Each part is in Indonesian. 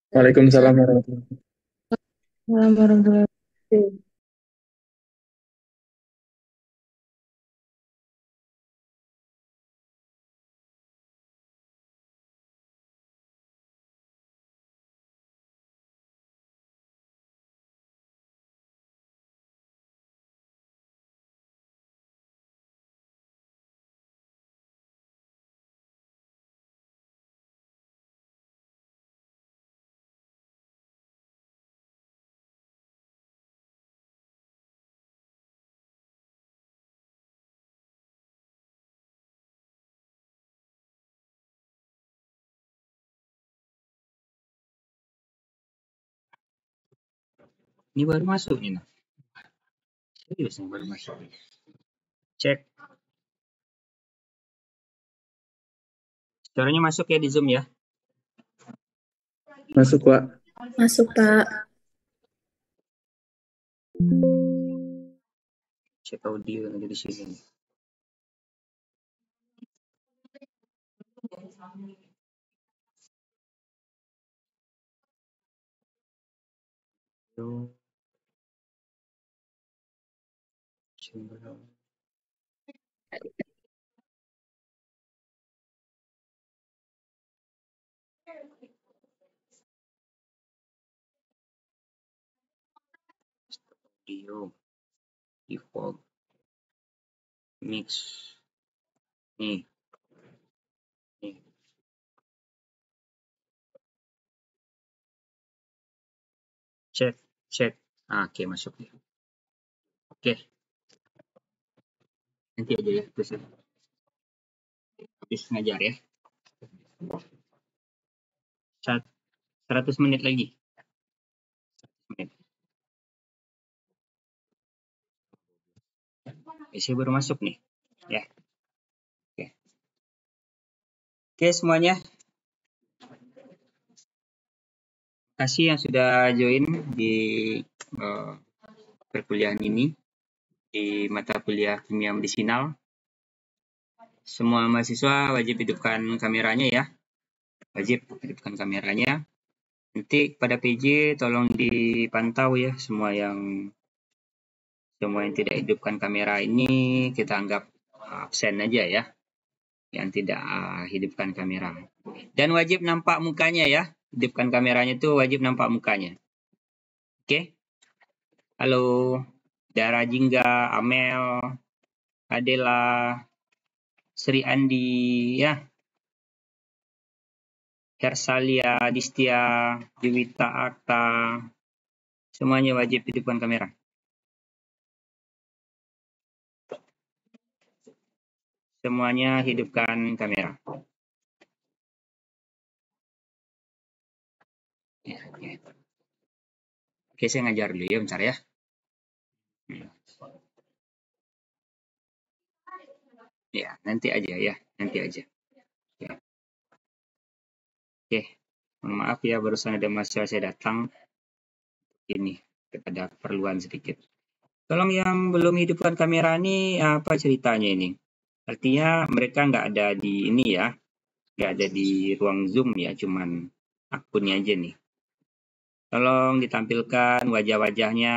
Waalaikumsalam warahmatullahi wabarakatuh. Warahmatullahi wabarakatuh. Ini baru masuk nih, nah. Serius nih baru masuk. Cek. Suaranya masuk ya di Zoom ya. Masuk, Pak. Masuk, Pak. Cek audio lagi di sini. Tuh. Audio. Default. Mix. Nih. Nih. Cek. Cek. Oke, masuk nih. Oke. Nanti aja ya. Terus habis ngajar ya. 100 menit lagi. 100 menit. Saya baru masuk nih. Ya. Oke. Oke semuanya. Kasih yang sudah join di perkuliahan ini di mata kuliah kimia medisinal. Semua mahasiswa wajib hidupkan kameranya ya. Wajib hidupkan kameranya. Nanti pada PJ tolong dipantau ya semua yang tidak hidupkan kamera ini kita anggap absen aja ya. Yang tidak hidupkan kamera. Dan wajib nampak mukanya ya. Hidupkan kameranya tuh wajib nampak mukanya. Oke? Halo, Dara Jingga, Amel, Adela, Sri Andi ya. Hersalia, Distia, Juwita Akta, semuanya wajib hidupkan kamera. Semuanya hidupkan kamera. Ya, ya. Oke, saya ngajar dulu ya, bentar ya. Ya, nanti aja ya, nanti aja. Ya. Oke, mohon maaf ya, barusan ada mahasiswa saya datang. Ini, ada keperluan sedikit. Tolong yang belum hidupkan kamera ini, apa ceritanya ini? Artinya mereka nggak ada di ini ya, nggak ada di ruang Zoom ya, cuman akunnya aja nih. Tolong ditampilkan wajah-wajahnya,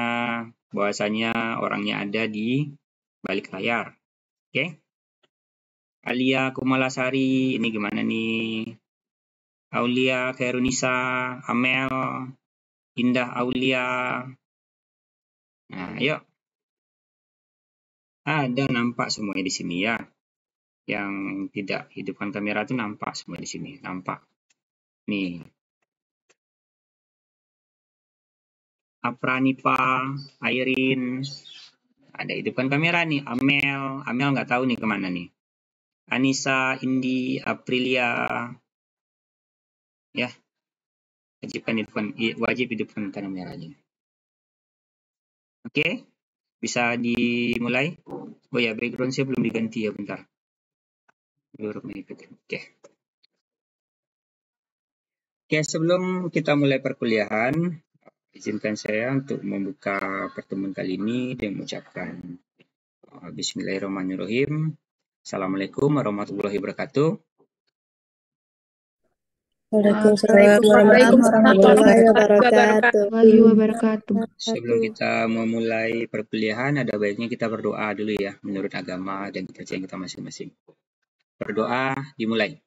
bahwasanya orangnya ada di balik layar. Oke? Alia Kumalasari, ini gimana nih? Aulia Khairunisa, Amel, Indah Aulia. Nah, yuk. Ada nampak semuanya di sini ya. Yang tidak hidupkan kamera itu nampak semua di sini. Nampak. Nih. Apranipa, Airin. Ada hidupkan kamera nih. Amel. Amel nggak tahu nih kemana nih. Anissa, Indi, Aprilia. Ya. Wajib hidupkan kameranya. Oke. Bisa dimulai. Oh ya, background saya belum diganti ya, bentar. Oke. Oke, sebelum kita mulai perkuliahan, izinkan saya untuk membuka pertemuan kali ini dengan mengucapkan Bismillahirrahmanirrahim. Assalamualaikum warahmatullahi wabarakatuh. Waalaikumsalam warahmatullahi wabarakatuh. Sebelum kita memulai perkuliahan, ada baiknya kita berdoa dulu ya, menurut agama dan kepercayaan kita masing-masing. Berdoa dimulai.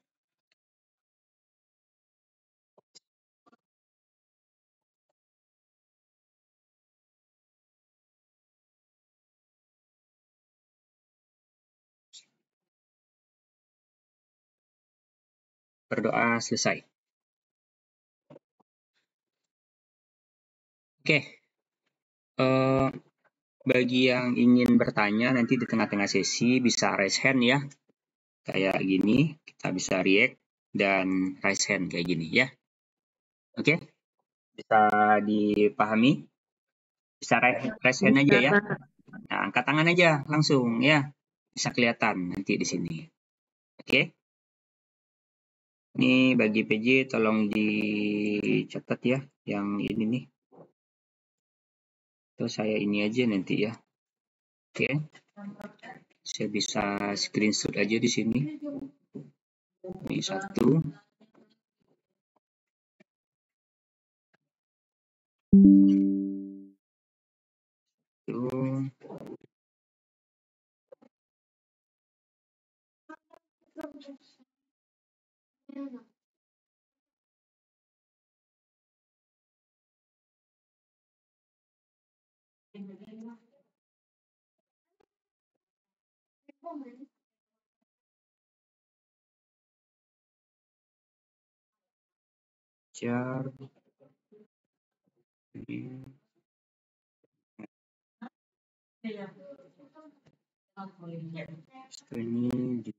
Berdoa selesai. Oke, bagi yang ingin bertanya nanti di tengah-tengah sesi bisa raise hand ya. Kayak gini, kita bisa react dan raise hand kayak gini ya. Oke, bisa dipahami? Bisa raise hand aja ya. Nah, angkat tangan aja langsung ya. Bisa kelihatan nanti di sini. Oke. Ini bagi PJ tolong dicatat ya yang ini nih. Atau saya ini aja nanti ya. Oke. Saya bisa screenshot aja di sini. Ini satu. Tuh. Share. Ini di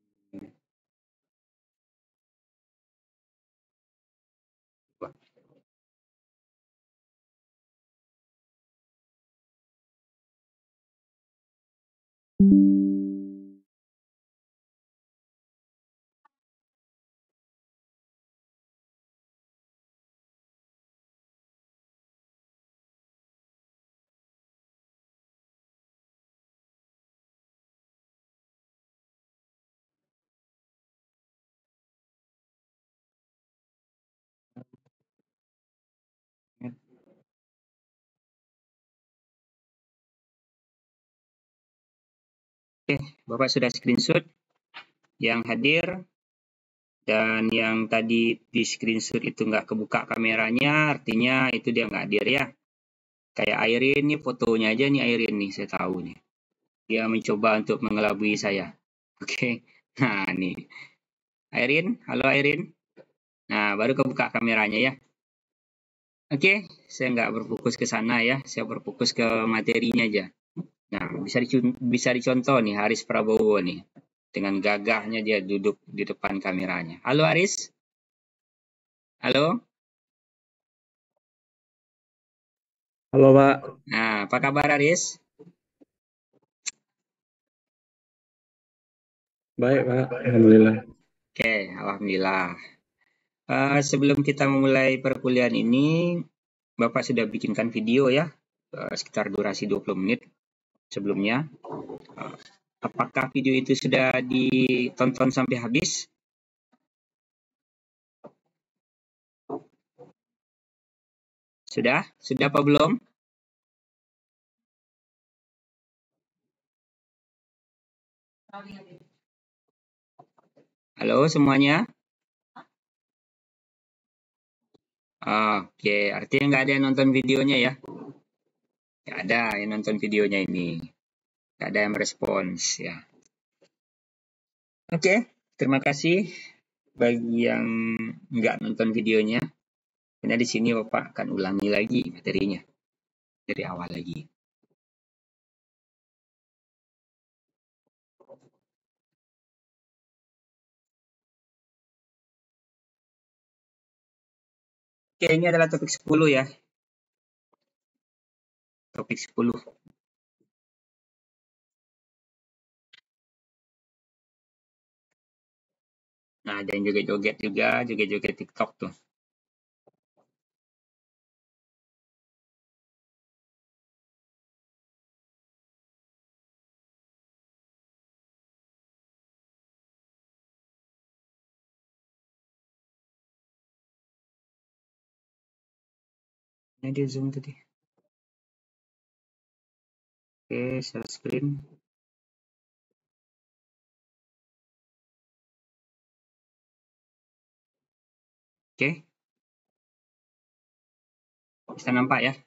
Oke, Bapak sudah screenshot yang hadir dan yang tadi di screenshot itu nggak kebuka kameranya, artinya itu dia nggak hadir ya. Kayak Airin nih fotonya aja nih Airin nih, saya tahu nih. Dia mencoba untuk mengelabui saya. Oke, nah nih. Airin, halo Airin. Nah, baru kebuka kameranya ya. Oke, saya nggak berfokus ke sana ya, saya berfokus ke materinya aja. Nah, bisa dicontoh nih Haris Prabowo nih. Dengan gagahnya dia duduk di depan kameranya. Halo Haris. Halo. Halo Pak, Nah, apa kabar Haris? baik Pak, Alhamdulillah. Oke, Alhamdulillah. Sebelum kita memulai perkuliahan ini, Bapak sudah bikinkan video ya, sekitar durasi 20 menit sebelumnya. Apakah video itu sudah ditonton sampai habis? Sudah? Sudah apa belum? Halo semuanya? Oke, artinya nggak ada yang nonton videonya ya? Nggak ada yang nonton videonya ini. Nggak ada yang merespons ya. Oke, terima kasih bagi yang nggak nonton videonya. Karena di sini Bapak akan ulangi lagi materinya dari awal lagi. Oke, ini adalah topik 10 ya. Topik 10. Nah, ada yang joget-joget juga, joget-joget TikTok tuh. Ini di Zoom tadi. Oke, share screen. Oke. Bisa nampak ya?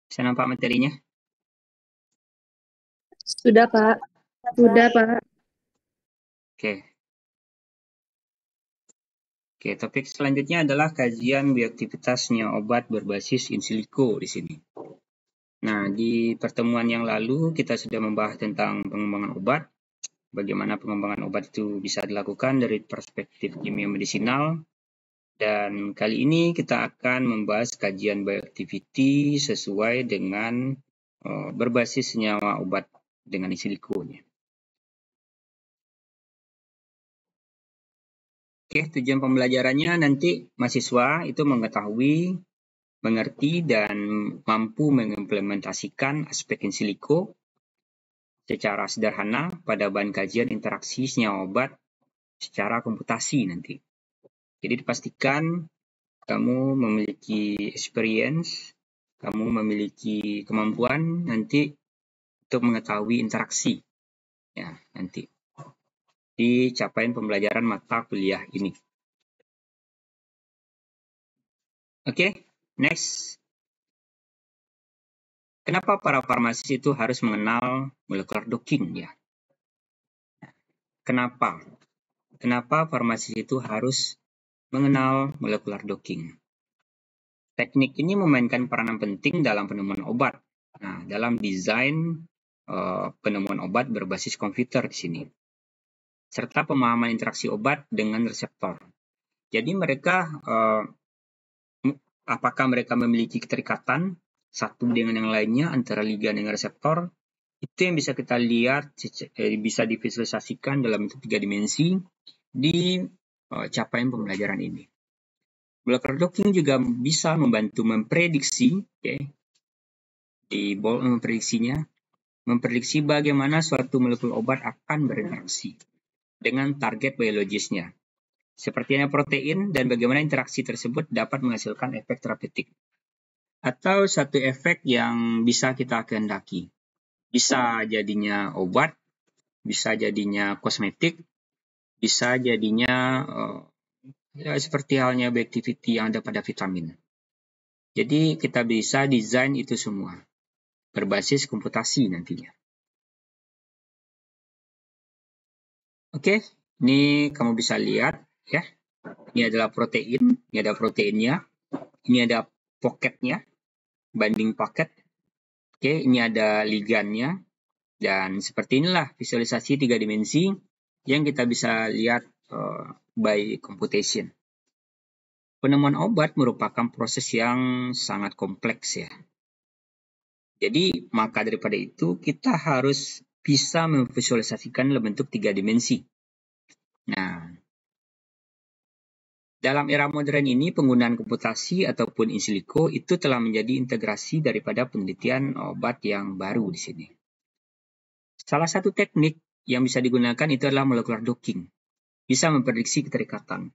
Bisa nampak materinya? Sudah, Pak. Sudah, Pak. Oke. Oke, topik selanjutnya adalah kajian bioaktivitasnya obat berbasis in silico di sini. Nah, di pertemuan yang lalu kita sudah membahas tentang pengembangan obat, bagaimana pengembangan obat itu bisa dilakukan dari perspektif kimia medisinal, dan kali ini kita akan membahas kajian bioactivity sesuai dengan berbasis senyawa obat dengan in silico-nya. Oke, tujuan pembelajarannya nanti mahasiswa itu mengetahui, mengerti, dan mampu mengimplementasikan aspek in silico secara sederhana pada bahan kajian interaksi senyawa obat secara komputasi nanti. Jadi dipastikan kamu memiliki experience, kamu memiliki kemampuan nanti untuk mengetahui interaksi ya nanti di capaian pembelajaran mata kuliah ini. Oke, next. Kenapa para farmasis itu harus mengenal molecular docking ya? Kenapa? Kenapa farmasis itu harus mengenal molecular docking? Teknik ini memainkan peranan penting dalam penemuan obat. Nah, dalam desain penemuan obat berbasis komputer di sini, serta pemahaman interaksi obat dengan reseptor. Jadi mereka, apakah mereka memiliki keterikatan satu dengan yang lainnya antara ligan dengan reseptor, itu yang bisa kita lihat, bisa divisualisasikan dalam bentuk 3 dimensi di capaian pembelajaran ini. Molecular docking juga bisa membantu memprediksi, di bold memprediksi bagaimana suatu molekul obat akan berinteraksi dengan target biologisnya, seperti protein, dan bagaimana interaksi tersebut dapat menghasilkan efek terapeutik atau satu efek yang bisa kita kehendaki. Bisa jadinya obat, bisa jadinya kosmetik, bisa jadinya seperti halnya bioactivity yang ada pada vitamin. Jadi kita bisa desain itu semua berbasis komputasi nantinya. Oke, ini kamu bisa lihat ya. Ini adalah protein, ini ada proteinnya, ini ada pocketnya, binding pocket. Oke, ini ada ligannya, dan seperti inilah visualisasi 3 dimensi yang kita bisa lihat by computation. Penemuan obat merupakan proses yang sangat kompleks ya. Jadi, maka daripada itu kita harus bisa memvisualisasikan dalam bentuk 3 dimensi. Nah, dalam era modern ini penggunaan komputasi ataupun in silico itu telah menjadi integrasi daripada penelitian obat yang baru di sini. Salah satu teknik yang bisa digunakan itu adalah molecular docking. Bisa memprediksi keterikatan.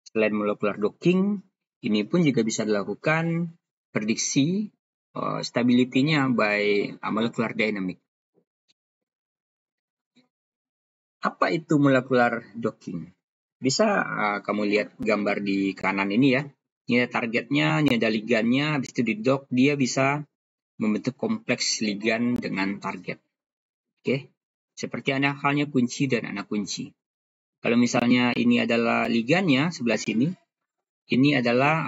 Selain molecular docking, ini pun juga bisa dilakukan prediksi stability-nya by molecular dynamic. Apa itu molecular docking? Bisa kamu lihat gambar di kanan ini ya. Ini ada targetnya, ini ada ligannya, habis itu di dock dia bisa membentuk kompleks ligan dengan target. Oke, seperti halnya kunci dan anak kunci. Kalau misalnya ini adalah ligannya sebelah sini, ini adalah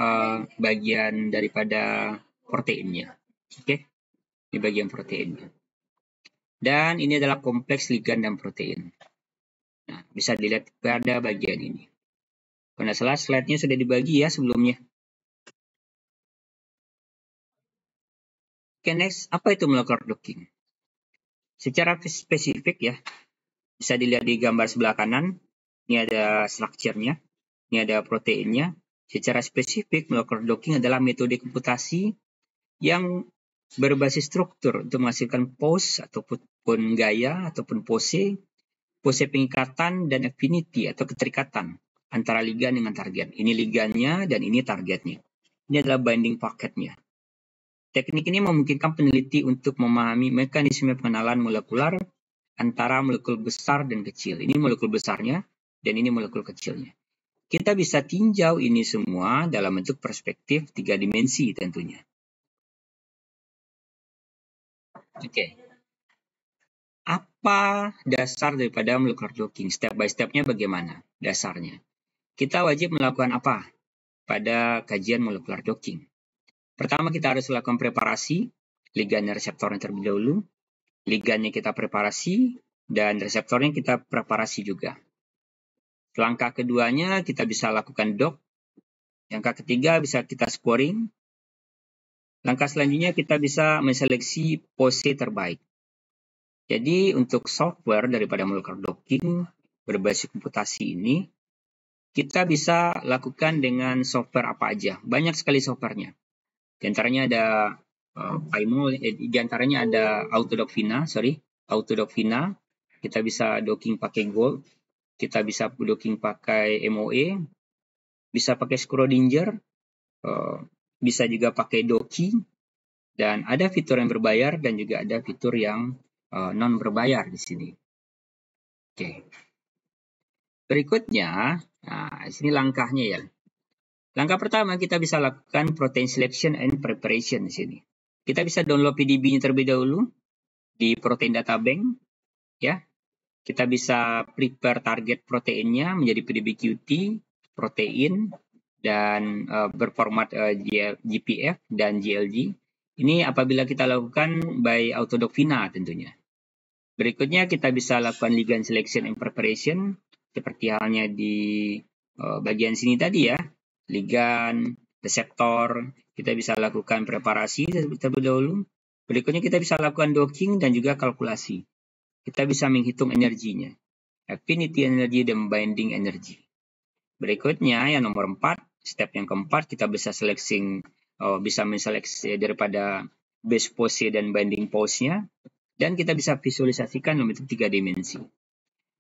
bagian daripada proteinnya. Oke, ini bagian proteinnya. Dan ini adalah kompleks ligan dan protein. Nah, bisa dilihat pada bagian ini. Kalau tidak salah, slide-nya sudah dibagi ya sebelumnya. Oke, next. Apa itu molecular docking? Secara spesifik ya, bisa dilihat di gambar sebelah kanan. Ini ada structure-nya, ini ada proteinnya. Secara spesifik, molecular docking adalah metode komputasi yang berbasis struktur untuk menghasilkan pose ataupun gaya ataupun pose pengikatan dan affinity atau keterikatan antara ligan dengan target. Ini ligannya dan ini targetnya. Ini adalah binding pocketnya. Teknik ini memungkinkan peneliti untuk memahami mekanisme pengenalan molekular antara molekul besar dan kecil. Ini molekul besarnya dan ini molekul kecilnya. Kita bisa tinjau ini semua dalam bentuk perspektif 3 dimensi tentunya. Oke. Apa dasar daripada molecular docking? Step by step-nya bagaimana dasarnya? Kita wajib melakukan apa pada kajian molecular docking? Pertama, kita harus lakukan preparasi ligan dan reseptornya terlebih dahulu. Ligannya kita preparasi dan reseptornya kita preparasi juga. Langkah keduanya kita bisa lakukan dock. Langkah ketiga bisa kita scoring. Langkah selanjutnya kita bisa menseleksi pose terbaik. Jadi untuk software daripada molecular docking berbasis komputasi ini, kita bisa lakukan dengan software apa aja. Banyak sekali softwarenya. Di antaranya ada PyMol, di antaranya ada Autodoc Vina. Kita bisa docking pakai Gold, kita bisa docking pakai MOE, bisa pakai Schrödinger, bisa juga pakai Doki, dan ada fitur yang berbayar dan juga ada fitur yang non berbayar di sini. Oke. Berikutnya, nah, di sini langkahnya ya. Langkah pertama kita bisa lakukan protein selection and preparation di sini. Kita bisa download PDB-nya terlebih dahulu di Protein Data Bank, ya. Kita bisa prepare target proteinnya menjadi PDB-QT, protein, dan berformat GPF dan GLG. Ini apabila kita lakukan by Autodoc Vina tentunya. Berikutnya kita bisa lakukan ligand selection and preparation seperti halnya di bagian sini tadi ya. Ligand, reseptor, kita bisa lakukan preparasi terlebih dahulu. Berikutnya kita bisa lakukan docking dan juga kalkulasi. Kita bisa menghitung energinya. Affinity energy dan binding energy. Berikutnya yang nomor 4, step yang keempat kita bisa bisa menseleksi daripada base pose dan binding pose-nya. Dan kita bisa visualisasikan dalam bentuk 3 dimensi.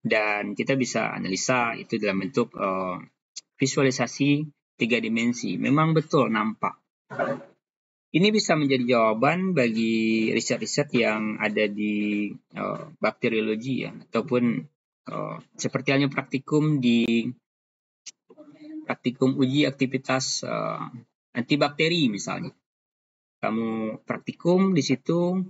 Dan kita bisa analisa itu dalam bentuk visualisasi 3 dimensi. Memang betul nampak. Ini bisa menjadi jawaban bagi riset-riset yang ada di bakteriologi ya, ataupun seperti halnya praktikum uji aktivitas antibakteri misalnya. Kamu praktikum di situ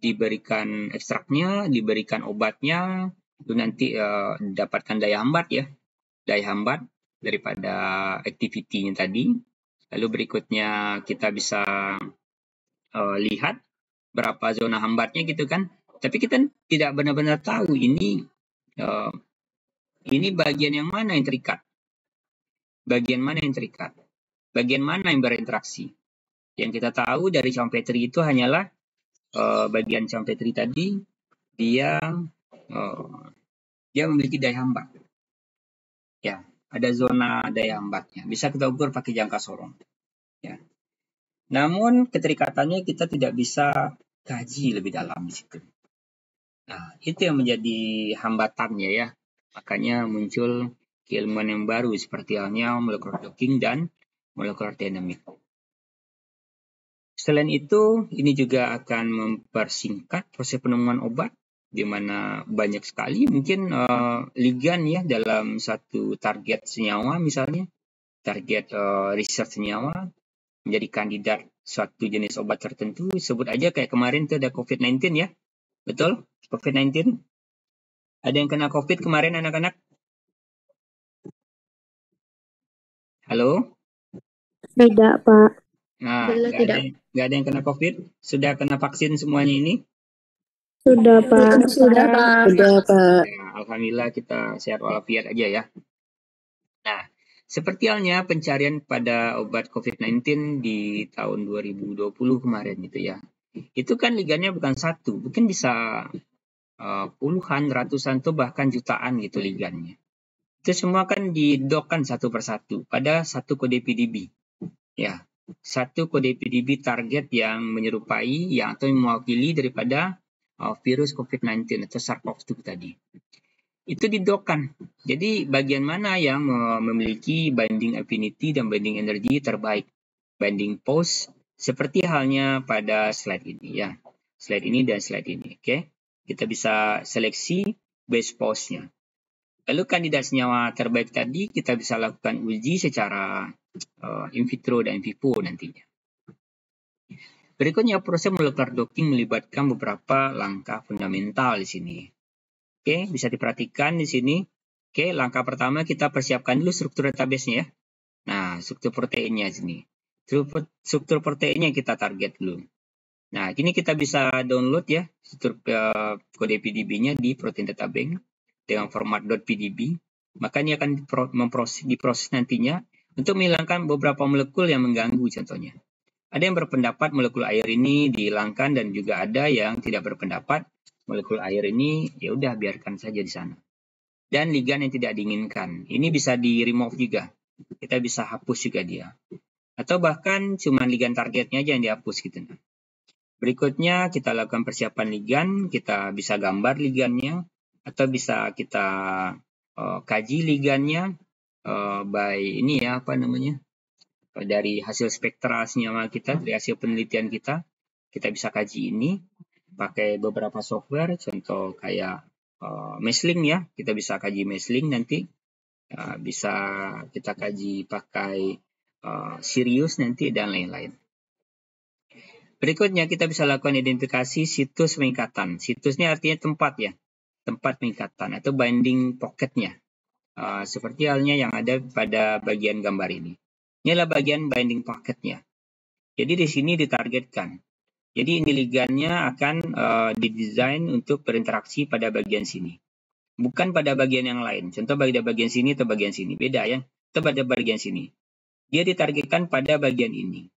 diberikan ekstraknya, diberikan obatnya, itu nanti dapatkan daya hambat daripada activity-nya tadi. Lalu berikutnya kita bisa lihat berapa zona hambatnya gitu kan. Tapi kita tidak benar-benar tahu ini bagian yang mana yang terikat. Bagian mana yang berinteraksi. Yang kita tahu dari Champetri itu hanyalah bagian Champetri tadi dia memiliki daya hambat. Ya, ada zona daya hambatnya. Bisa kita ukur pakai jangka sorong. Ya. Namun keterikatannya kita tidak bisa kaji lebih dalam di situ. Nah, itu yang menjadi hambatannya ya. Makanya muncul keilmuan yang baru seperti halnya molecular docking dan molecular dynamic. Selain itu, ini juga akan mempersingkat proses penemuan obat, di mana banyak sekali mungkin ligan ya dalam satu target senyawa misalnya, target riset senyawa, menjadi kandidat suatu jenis obat tertentu. Sebut aja kayak kemarin itu ada COVID-19 ya. Betul? COVID-19. Ada yang kena COVID kemarin anak-anak? Halo? Tidak, Pak. Nah, nggak ada yang kena COVID? Sudah kena vaksin semuanya ini? Sudah, Pak. Sudah, Pak. Nah, alhamdulillah kita sehat walafiat aja ya. Nah, seperti halnya pencarian pada obat COVID-19 di tahun 2020 kemarin gitu ya. Itu kan ligannya bukan satu, mungkin bisa puluhan, ratusan, atau bahkan jutaan gitu ligannya. Itu semua kan didokkan satu persatu pada satu kode PDB. Ya, satu kode PDB target yang menyerupai atau mewakili daripada virus COVID-19 atau SARS-CoV-2 tadi. itu didokkan. Jadi bagian mana yang memiliki binding affinity dan binding energi terbaik, binding pose, seperti halnya pada slide ini ya. Slide ini dan slide ini, oke. Kita bisa seleksi base pose-nya. Lalu kandidat senyawa terbaik tadi kita bisa lakukan uji secara in vitro dan in vivo nantinya. Berikutnya, proses molecular docking melibatkan beberapa langkah fundamental di sini. Oke, bisa diperhatikan di sini. Oke, langkah pertama kita persiapkan dulu struktur database-nya ya. Nah, struktur proteinnya di sini. Struktur proteinnya kita target dulu. Nah, ini kita bisa download ya struktur kode PDB-nya di Protein Data Bank dengan format .pdb. Maka ini akan diproses nantinya untuk menghilangkan beberapa molekul yang mengganggu contohnya. Ada yang berpendapat molekul air ini dihilangkan dan juga ada yang tidak berpendapat molekul air ini ya udah biarkan saja di sana. Dan ligan yang tidak diinginkan, ini bisa di-remove juga. Kita bisa hapus juga dia. Atau bahkan cuma ligan targetnya aja yang dihapus gitu. Berikutnya kita lakukan persiapan ligan, kita bisa gambar ligannya atau bisa kita kaji ligannya by ini ya apa namanya? Dari hasil spektra senyawa kita, dari hasil penelitian kita bisa kaji ini pakai beberapa software, contoh kayak Mesling ya, kita bisa kaji Mesling nanti, bisa kita kaji pakai Sirius nanti dan lain-lain. Berikutnya kita bisa lakukan identifikasi situs pengikatan. Situsnya artinya tempat ya, tempat pengikatan atau binding pocketnya. Seperti halnya yang ada pada bagian gambar ini. Ini adalah bagian binding pocketnya. Jadi di sini ditargetkan. Jadi ini ligannya akan didesain untuk berinteraksi pada bagian sini. Bukan pada bagian yang lain. Contoh pada bagian sini atau bagian sini. Beda ya. Atau pada bagian sini. Dia ditargetkan pada bagian ini.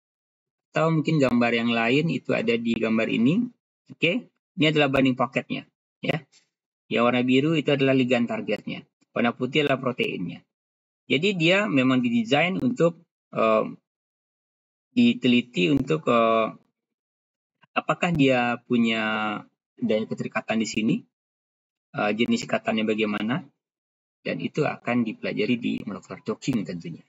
Atau mungkin gambar yang lain itu ada di gambar ini. Oke. Ini adalah binding pocketnya. Ya. Yang warna biru itu adalah ligan targetnya. Warna putih adalah proteinnya. Jadi dia memang didesain untuk diteliti untuk apakah dia punya daya keterikatan di sini, jenis ikatannya bagaimana, dan itu akan dipelajari di molecular docking tentunya.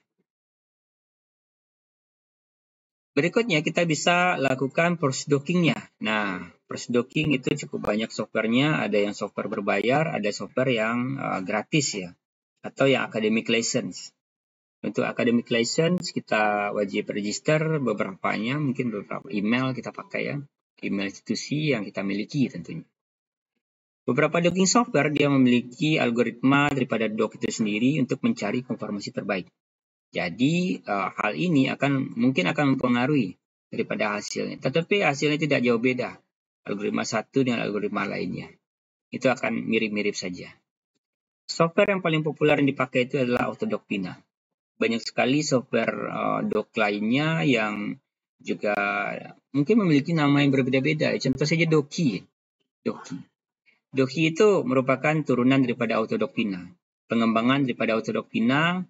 Berikutnya kita bisa lakukan proses dockingnya. Nah, proses docking itu cukup banyak softwarenya, ada yang software berbayar, ada software yang gratis ya, atau yang academic license. Untuk academic license kita wajib register beberapanya, mungkin beberapa email kita pakai ya. Email institusi yang kita miliki tentunya. Beberapa docking software dia memiliki algoritma daripada dock itu sendiri untuk mencari konfirmasi terbaik. Jadi hal ini mungkin akan mempengaruhi daripada hasilnya. Tetapi hasilnya tidak jauh beda. Algoritma satu dengan algoritma lainnya. Itu akan mirip-mirip saja. Software yang paling populer yang dipakai itu adalah AutoDockPina. Banyak sekali software dock lainnya yang juga mungkin memiliki nama yang berbeda-beda. Contoh saja Doki. Doki itu merupakan turunan daripada AutoDockPina. Pengembangan daripada AutoDockPina,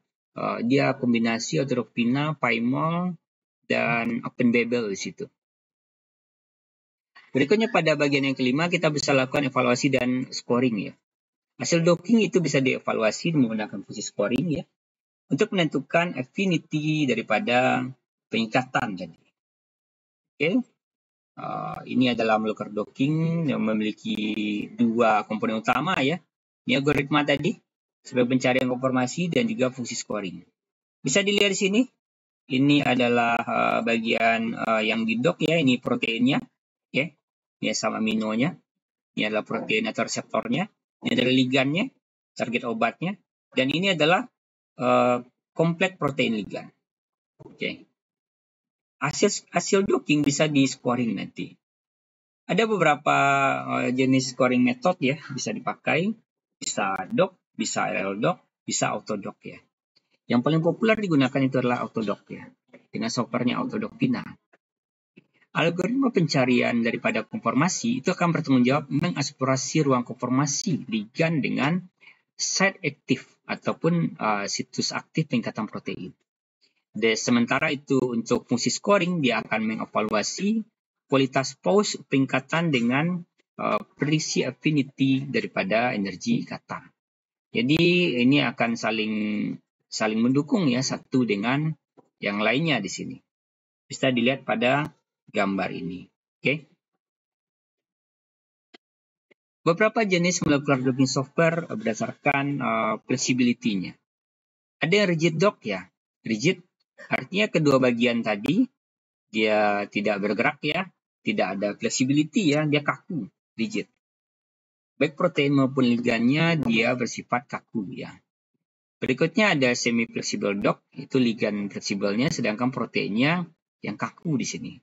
dia kombinasi AutoDockPina, PyMol, dan OpenBabel di situ. Berikutnya pada bagian yang kelima kita bisa lakukan evaluasi dan scoring ya. Hasil docking itu bisa dievaluasi menggunakan fungsi scoring ya, untuk menentukan affinity daripada pengikatan tadi. Oke. Ini adalah molecular docking yang memiliki dua komponen utama ya. Ini algoritma tadi sebagai pencarian konfirmasi dan juga fungsi scoring. Bisa dilihat di sini. Ini adalah bagian yang di dock ya. Ini proteinnya. Ya. Ini asam aminonya. Ini adalah protein atau reseptornya. Ini adalah ligannya, target obatnya. Dan ini adalah kompleks protein ligan. Oke. Hasil docking bisa di scoring nanti. Ada beberapa jenis scoring method ya, bisa dipakai, bisa dock, bisa LLDock, bisa AutoDock ya. Yang paling populer digunakan itu adalah AutoDock ya, dengan softwarenya AutoDockPina. Algoritma pencarian daripada konformasi itu akan bertanggung jawab mengeksplorasi ruang konformasi ligan dengan site aktif ataupun situs aktif pengikatan protein. Sementara itu untuk fungsi scoring dia akan mengevaluasi kualitas pose pengikatan dengan prediksi affinity daripada energi ikatan. Jadi ini akan saling mendukung ya, satu dengan yang lainnya di sini. Bisa dilihat pada gambar ini. Oke. Beberapa jenis molecular docking software berdasarkan flexibility-nya. Ada yang rigid dock ya. Rigid artinya kedua bagian tadi dia tidak bergerak ya, tidak ada flexibility ya, dia kaku, rigid. Baik protein maupun ligannya dia bersifat kaku ya. Berikutnya ada semi flexible dock, itu ligan fleksibelnya sedangkan proteinnya yang kaku di sini.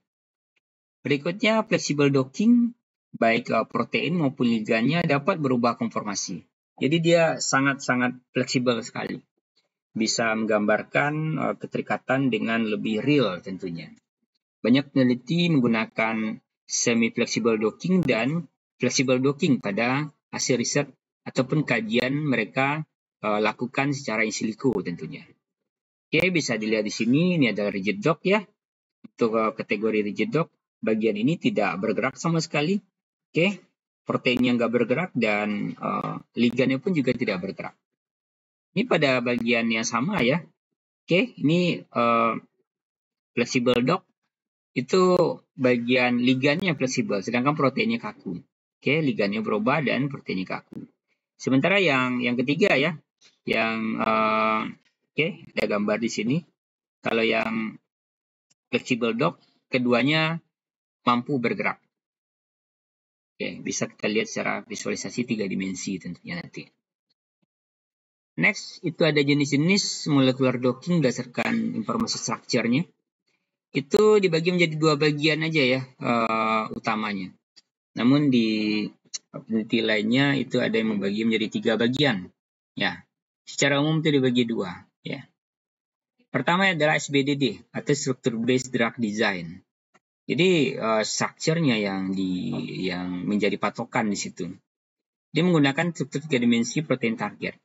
Berikutnya flexible docking, baik protein maupun ligannya dapat berubah konformasi. Jadi dia sangat-sangat fleksibel sekali. Bisa menggambarkan keterikatan dengan lebih real tentunya. Banyak peneliti menggunakan semi flexible docking dan flexible docking pada hasil riset ataupun kajian mereka lakukan secara in silico tentunya. Oke, bisa dilihat di sini, ini adalah rigid dock ya. Untuk kategori rigid dock, bagian ini tidak bergerak sama sekali. Oke, proteinnya nggak bergerak dan ligannya pun juga tidak bergerak. Ini pada bagian yang sama ya. Oke, ini flexible dock. Itu bagian ligannya fleksibel, sedangkan proteinnya kaku. Oke, ligannya berubah dan proteinnya kaku. Sementara yang ketiga ya, yang oke, ada gambar di sini. Kalau yang flexible dock, keduanya mampu bergerak. Oke, bisa kita lihat secara visualisasi 3 dimensi tentunya nanti. Next, itu ada jenis-jenis molecular docking berdasarkan informasi structure-nya. Itu dibagi menjadi 2 bagian aja ya utamanya. Namun di peneliti lainnya itu ada yang membagi menjadi 3 bagian. Ya, secara umum itu dibagi 2. Ya. Pertama adalah SBDD atau Structure Based Drug Design. Jadi structure-nya yang menjadi patokan di situ. Dia menggunakan struktur 3 dimensi protein target.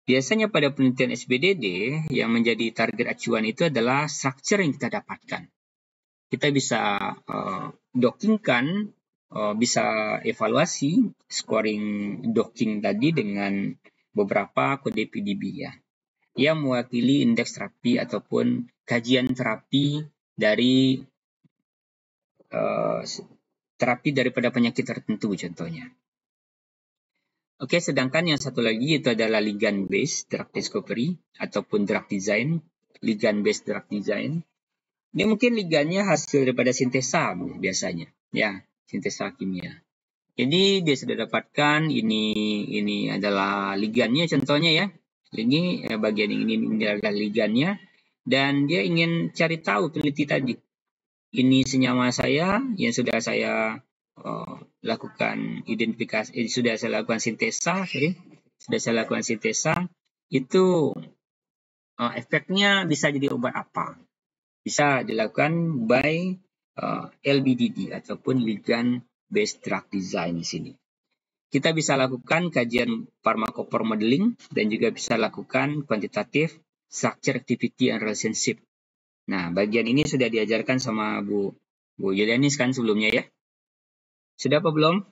Biasanya pada penelitian SBDD yang menjadi target acuan itu adalah structure yang kita dapatkan. Kita bisa dockingkan, bisa evaluasi scoring docking tadi dengan beberapa kode PDB ya, yang mewakili indeks terapi ataupun kajian terapi dari terapi daripada penyakit tertentu contohnya. Oke, sedangkan yang satu lagi itu adalah ligand based drug discovery ataupun drug design, ligand based drug design. Ini mungkin ligannya hasil daripada sintesa biasanya, ya, sintesa kimia. Jadi dia sudah dapatkan ini adalah ligannya contohnya ya. Ini bagian ini adalah ligannya dan dia ingin cari tahu peneliti tadi. Ini senyawa saya yang sudah saya lakukan identifikasi, sudah saya lakukan sintesa, itu efeknya bisa jadi obat apa? Bisa dilakukan by LBDD ataupun ligand based drug design di sini. Kita bisa lakukan kajian pharmacophore modeling dan juga bisa lakukan quantitative structure activity and relationship. Nah, bagian ini sudah diajarkan sama Bu Yulianis kan sebelumnya ya. Sudah apa belum?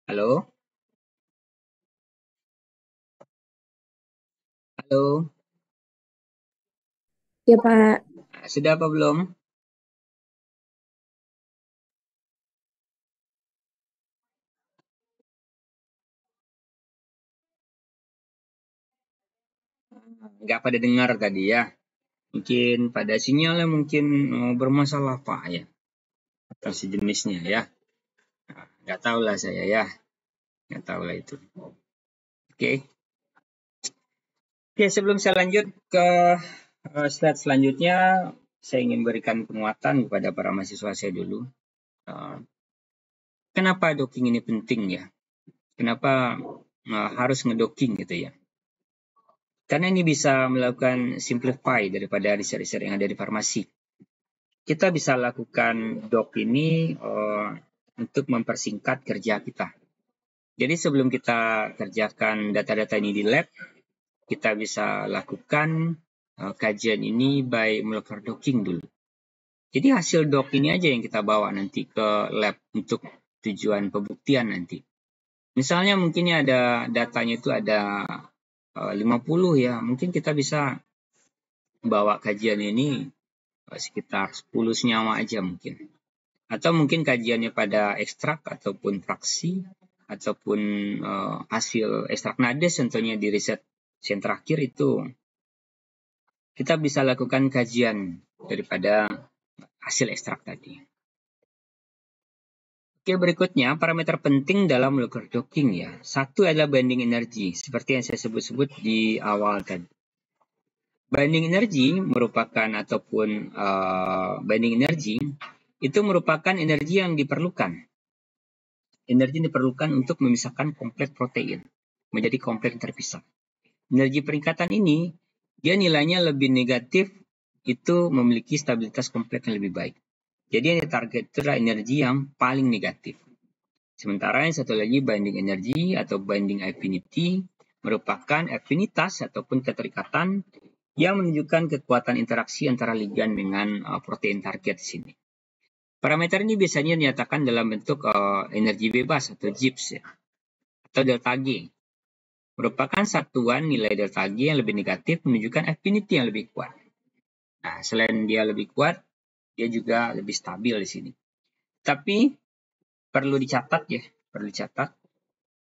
Halo? Halo? Ya, Pak. Sudah apa belum? Nggak pada dengar tadi ya. Mungkin pada sinyalnya mungkin bermasalah Pak ya. Atau sejenisnya ya. Nah, nggak tahu lah saya ya. Nggak tahu lah itu. Oke. Oke, sebelum saya lanjut ke slide selanjutnya, saya ingin berikan penguatan kepada para mahasiswa saya dulu. Kenapa docking ini penting ya? Kenapa harus ngedocking gitu ya? Karena ini bisa melakukan simplify daripada riset-riset yang ada di farmasi. Kita bisa lakukan dock ini untuk mempersingkat kerja kita. Jadi sebelum kita kerjakan data-data ini di lab, kita bisa lakukan kajian ini by molecular docking dulu. Jadi hasil dock ini aja yang kita bawa nanti ke lab untuk tujuan pembuktian nanti. Misalnya mungkinnya ada datanya itu ada 50 ya, mungkin kita bisa bawa kajian ini sekitar 10 senyawa aja mungkin. Atau mungkin kajiannya pada ekstrak ataupun fraksi, ataupun hasil ekstrak nades contohnya di riset yang terakhir itu, kita bisa lakukan kajian daripada hasil ekstrak tadi. Oke, berikutnya parameter penting dalam molecular docking ya. Satu adalah binding energy, seperti yang saya sebut-sebut di awal tadi. Binding energy merupakan ataupun binding energy itu merupakan energi yang diperlukan. Energi yang diperlukan untuk memisahkan kompleks protein menjadi kompleks terpisah. Energi peringkatan ini dia nilainya lebih negatif, itu memiliki stabilitas kompleks yang lebih baik. Jadi yang ditarget itu adalah energi yang paling negatif. Sementara yang satu lagi binding energy atau binding affinity merupakan afinitas ataupun keterikatan yang menunjukkan kekuatan interaksi antara ligan dengan protein target di sini. Parameter ini biasanya dinyatakan dalam bentuk energi bebas atau GIBS ya, atau delta G. Merupakan satuan nilai delta G yang lebih negatif menunjukkan affinity yang lebih kuat. Nah, selain dia lebih kuat, dia juga lebih stabil di sini. Tapi perlu dicatat ya,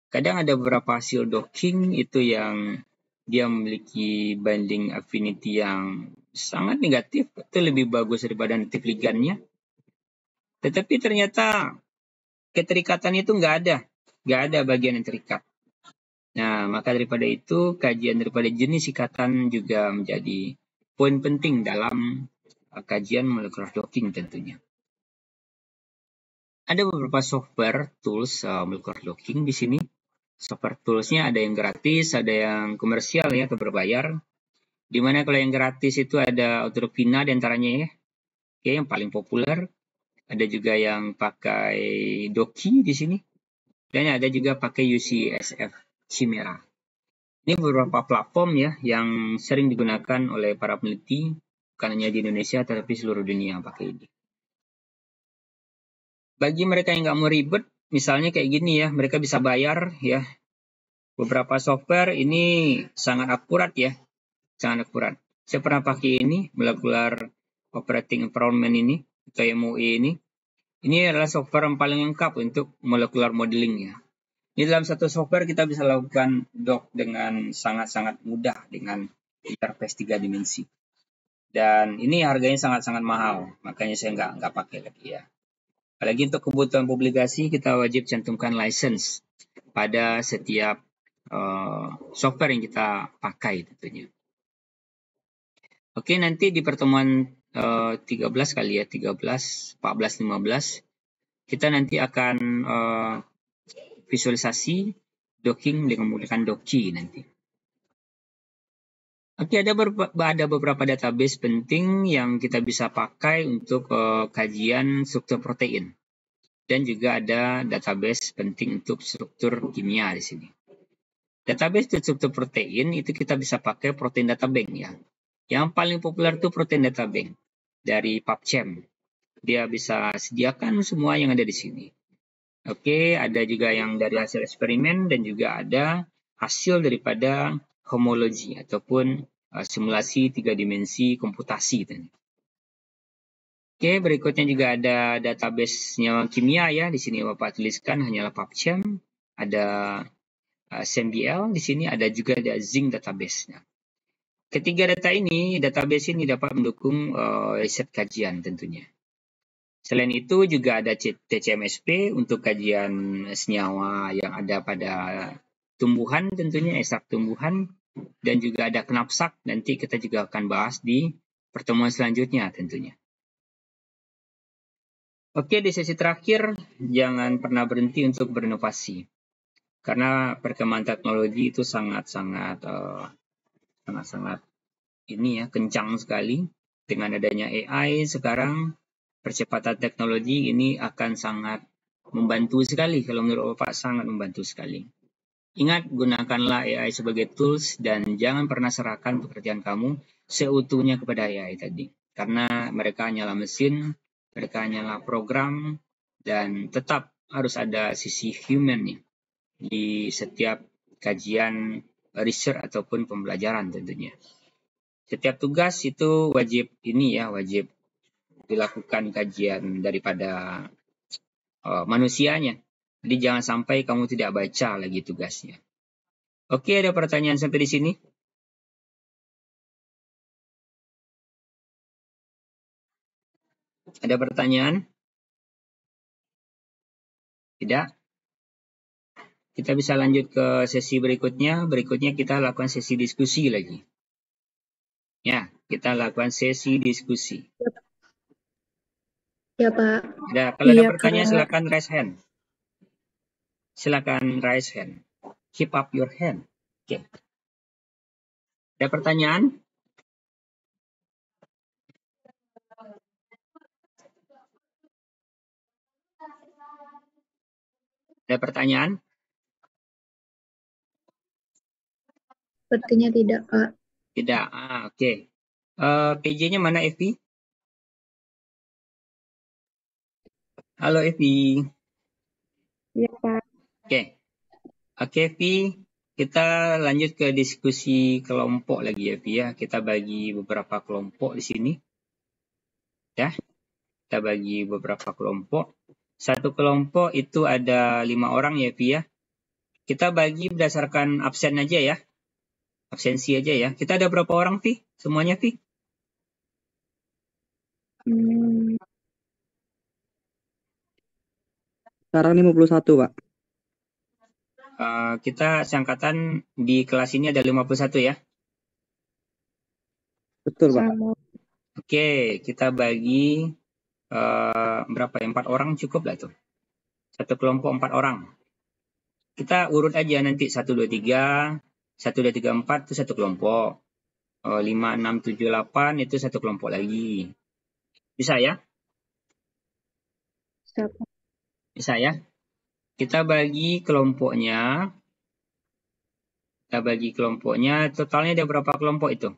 kadang ada beberapa hasil docking itu yang dia memiliki binding affinity yang sangat negatif, itu lebih bagus daripada native ligannya. Tetapi ternyata keterikatannya itu nggak ada bagian yang terikat. Nah, maka daripada itu kajian daripada jenis ikatan juga menjadi poin penting dalam kajian molecular docking tentunya. Ada beberapa software tools molecular docking di sini. Software toolsnya ada yang gratis, ada yang komersial ya atau berbayar. Dimana kalau yang gratis itu ada Autopina diantaranya ya, oke, yang paling populer. Ada juga yang pakai Doki di sini, dan ada juga pakai UCSF Chimera. Ini beberapa platform ya yang sering digunakan oleh para peneliti, bukan hanya di Indonesia tetapi seluruh dunia yang pakai ini. Bagi mereka yang nggak mau ribet, misalnya kayak gini ya, mereka bisa bayar ya. Beberapa software ini sangat akurat ya, sangat akurat. Saya pernah pakai ini, Molecular Operating Environment ini, atau MOE ini. Ini adalah software yang paling lengkap untuk molecular modeling ya. Di dalam satu software kita bisa lakukan doc dengan sangat-sangat mudah dengan interface 3 dimensi. Dan ini harganya sangat-sangat mahal, makanya saya nggak pakai lagi ya. Apalagi untuk kebutuhan publikasi kita wajib cantumkan license pada setiap software yang kita pakai tentunya. Oke, nanti di pertemuan 13 kali ya, 13, 14, 15 kita nanti akan visualisasi docking dengan menggunakan Doki nanti. Oke, ada beberapa database penting yang kita bisa pakai untuk kajian struktur protein. Dan juga ada database penting untuk struktur kimia di sini. Database struktur protein itu kita bisa pakai Protein Data Bank ya. Yang paling populer itu Protein Data Bank dari PubChem. Dia bisa sediakan semua yang ada di sini. Oke, ada juga yang dari hasil eksperimen dan juga ada hasil daripada homologi ataupun simulasi 3 dimensi komputasi. Oke, berikutnya juga ada database senyawa kimia ya. Di sini Bapak tuliskan hanyalah PubChem, ada SNBL, di sini ada juga zinc database. Nah, ketiga database ini dapat mendukung riset kajian tentunya. Selain itu juga ada TCMSP untuk kajian senyawa yang ada pada tumbuhan tentunya, ekstrak tumbuhan, dan juga ada KNAPSAK, nanti kita juga akan bahas di pertemuan selanjutnya tentunya. Oke, di sesi terakhir jangan pernah berhenti untuk berinovasi. Karena perkembangan teknologi itu sangat-sangat ini ya, kencang sekali. Dengan adanya AI sekarang, percepatan teknologi ini akan sangat membantu sekali. Kalau menurut Bapak, sangat membantu sekali. Ingat, gunakanlah AI sebagai tools dan jangan pernah serahkan pekerjaan kamu seutuhnya kepada AI tadi. Karena mereka hanyalah mesin, mereka hanyalah program, dan tetap harus ada sisi human nih di setiap kajian research ataupun pembelajaran tentunya. Setiap tugas itu wajib wajib dilakukan kajian daripada manusianya. Jadi jangan sampai kamu tidak baca lagi tugasnya. Oke, ada pertanyaan sampai di sini? Ada pertanyaan? Tidak? Kita bisa lanjut ke sesi berikutnya. Berikutnya kita lakukan sesi diskusi lagi. Ya, kita lakukan sesi diskusi. Ya, Pak. Kalau ada Iya, pertanyaan Kak. silakan raise hand. Silakan raise hand. Keep up your hand. Oke. Ada pertanyaan? Ada pertanyaan? Sepertinya tidak, Pak. Tidak. Oke. PJ-nya mana, Evi? Halo, Evi. Iya, Pak. Oke, Evi. Kita lanjut ke diskusi kelompok lagi ya, Evi ya. Kita bagi beberapa kelompok di sini. Ya. Kita bagi beberapa kelompok. Satu kelompok itu ada 5 orang ya, Evi ya. Kita bagi berdasarkan absen aja ya. Absensi aja ya. Kita ada berapa orang, Vi? Semuanya, Vi? Sekarang 51, Pak. Kita seangkatan di kelas ini ada 51 ya. Betul, Pak. Oke, kita bagi berapa ya? 4 orang cukup lah tuh. Satu kelompok 4 orang. Kita urut aja nanti 1, 2, 3. 1, 2, 3, 4 itu satu kelompok. 5, 6, 7, 8 itu satu kelompok lagi. Bisa ya? Bisa ya? Kita bagi kelompoknya. Totalnya ada berapa kelompok itu?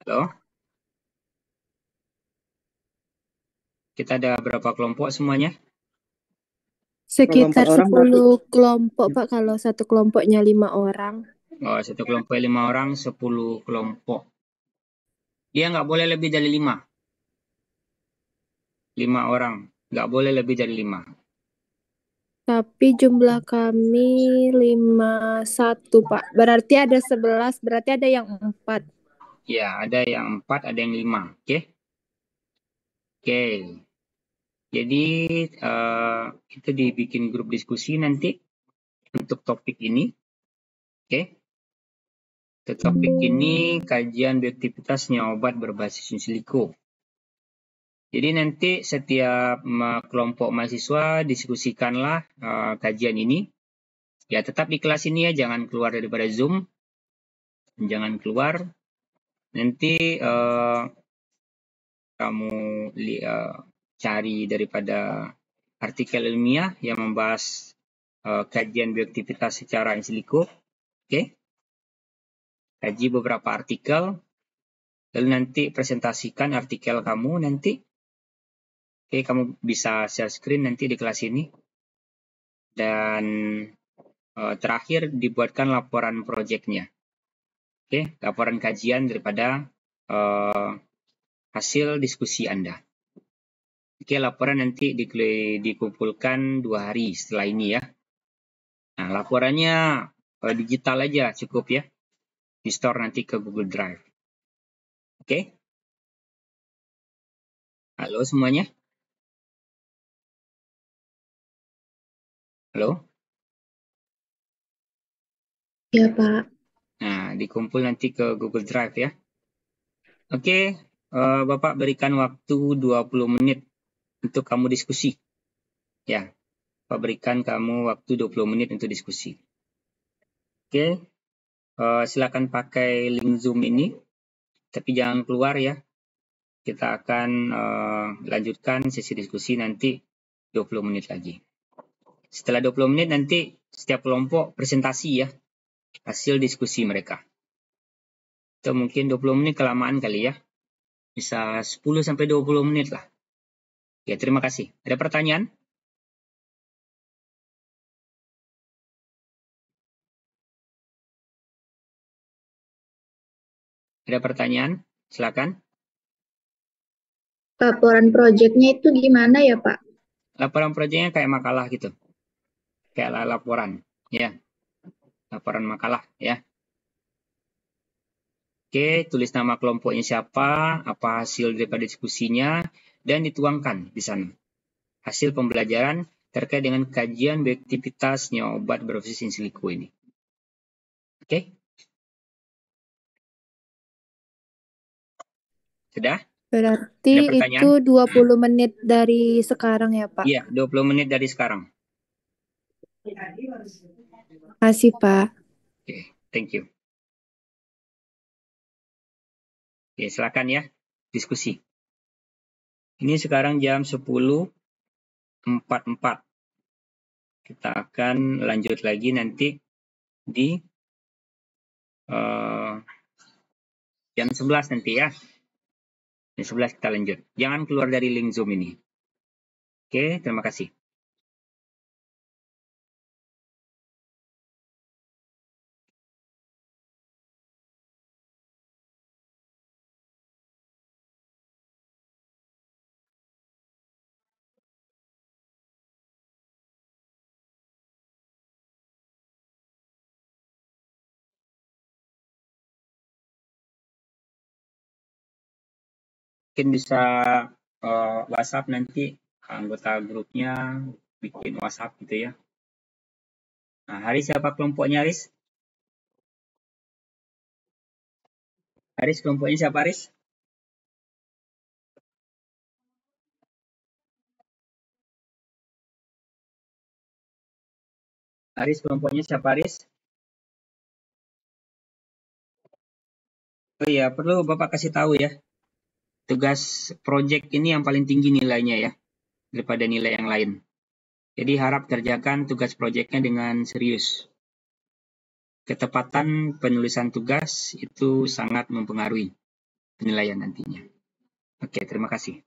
Halo? Kita ada berapa kelompok semuanya? Sekitar Kalau 10 kelompok, Pak, kalau satu kelompoknya 5 orang. Satu kelompok 5 orang, 10 kelompok. Dia nggak boleh lebih dari 5. 5 orang. Nggak boleh lebih dari 5. Tapi jumlah kami 51, Pak. Berarti ada 11, berarti ada yang 4. Ya, ada yang 4, ada yang 5. Oke? Oke. Jadi, itu dibikin grup diskusi nanti untuk topik ini. Oke? Untuk topik ini, kajian bioaktivitasnya obat berbasis in silico. Jadi nanti setiap kelompok mahasiswa diskusikanlah kajian ini. Ya, tetap di kelas ini ya, jangan keluar daripada Zoom. Jangan keluar. Nanti kamu cari daripada artikel ilmiah yang membahas kajian bioaktivitas secara in silico. Oke? Kaji beberapa artikel. Lalu nanti presentasikan artikel kamu nanti. Oke, kamu bisa share screen nanti di kelas ini. Dan terakhir dibuatkan laporan proyeknya. Oke, laporan kajian daripada hasil diskusi Anda. Oke, laporan nanti dikumpulkan 2 hari setelah ini ya. Nah, laporannya digital aja cukup ya. Di store nanti ke Google Drive. Oke? Halo semuanya? Halo? Ya, Pak. Nah, dikumpul nanti ke Google Drive ya. Oke, Bapak berikan waktu 20 menit untuk kamu diskusi. Ya, Bapak berikan kamu waktu 20 menit untuk diskusi. Oke, silakan pakai link Zoom ini. Tapi jangan keluar ya. Kita akan lanjutkan sesi diskusi nanti 20 menit lagi. Setelah 20 menit nanti setiap kelompok presentasi ya hasil diskusi mereka. Atau mungkin 20 menit kelamaan kali ya. Bisa 10 sampai 20 menit lah. Ya, terima kasih. Ada pertanyaan? Ada pertanyaan? Silakan. Laporan proyeknya itu gimana ya, Pak? Laporan proyeknya kayak makalah gitu. Kayak laporan, ya. Laporan makalah, ya. Oke, tulis nama kelompoknya siapa, apa hasil daripada diskusinya, dan dituangkan di sana. Hasil pembelajaran terkait dengan kajian bioaktivitasnya obat berbasis in silico ini. Oke? Sudah? Berarti Ada pertanyaan? itu 20 menit dari sekarang ya, Pak? Iya, 20 menit dari sekarang. Makasih, Pak. Oke, thank you. Oke, silakan ya, diskusi. Ini sekarang jam 10.44. Kita akan lanjut lagi nanti di jam 11 nanti ya. Jam 11 kita lanjut. Jangan keluar dari link Zoom ini. Oke, terima kasih. Mungkin bisa WhatsApp nanti anggota grupnya bikin WhatsApp gitu ya. Nah, Haris siapa kelompoknya Haris? Haris kelompoknya siapa Haris? Haris kelompoknya siapa Haris? Oh iya, perlu Bapak kasih tahu ya. Tugas project ini yang paling tinggi nilainya ya, daripada nilai yang lain. Jadi harap kerjakan tugas projectnya dengan serius. Ketepatan penulisan tugas itu sangat mempengaruhi penilaian nantinya. Oke, terima kasih.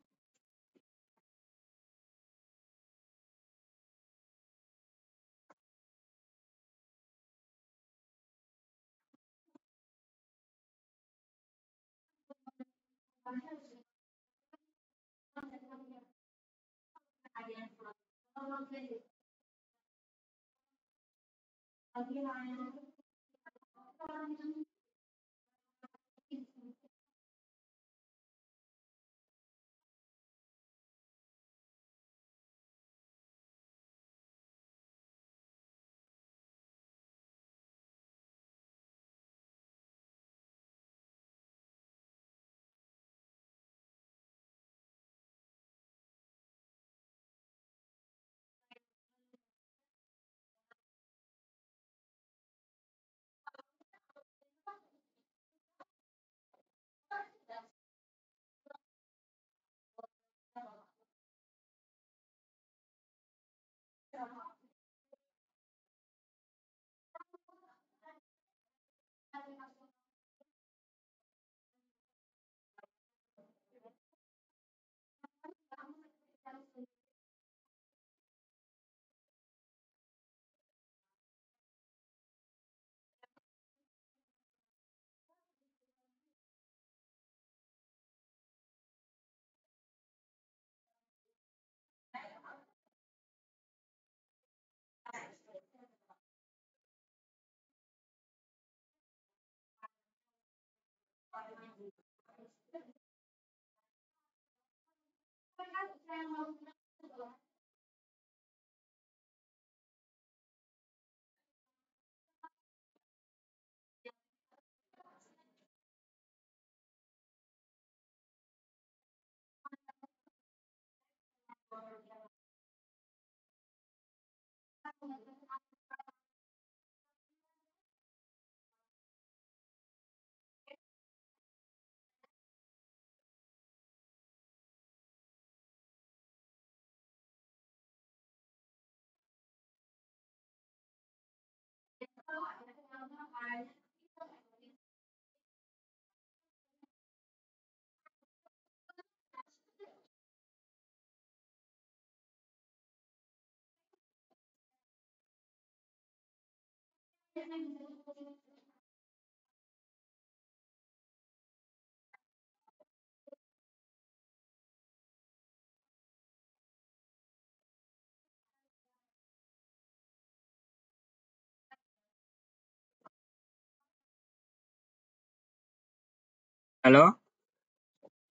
Halo,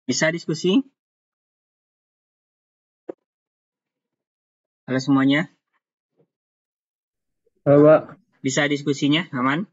bisa diskusi? Halo semuanya, Halo, Pak. bisa diskusinya? Aman?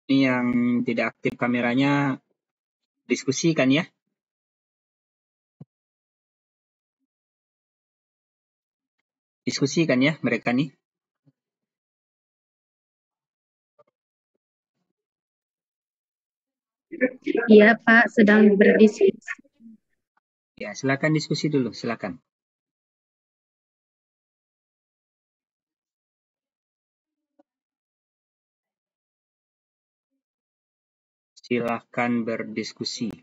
Ini yang tidak aktif kameranya diskusikan ya. Diskusikan ya mereka nih. Iya, Pak, sedang berdiskusi. Ya, silakan diskusi dulu, silakan. Silakan berdiskusi.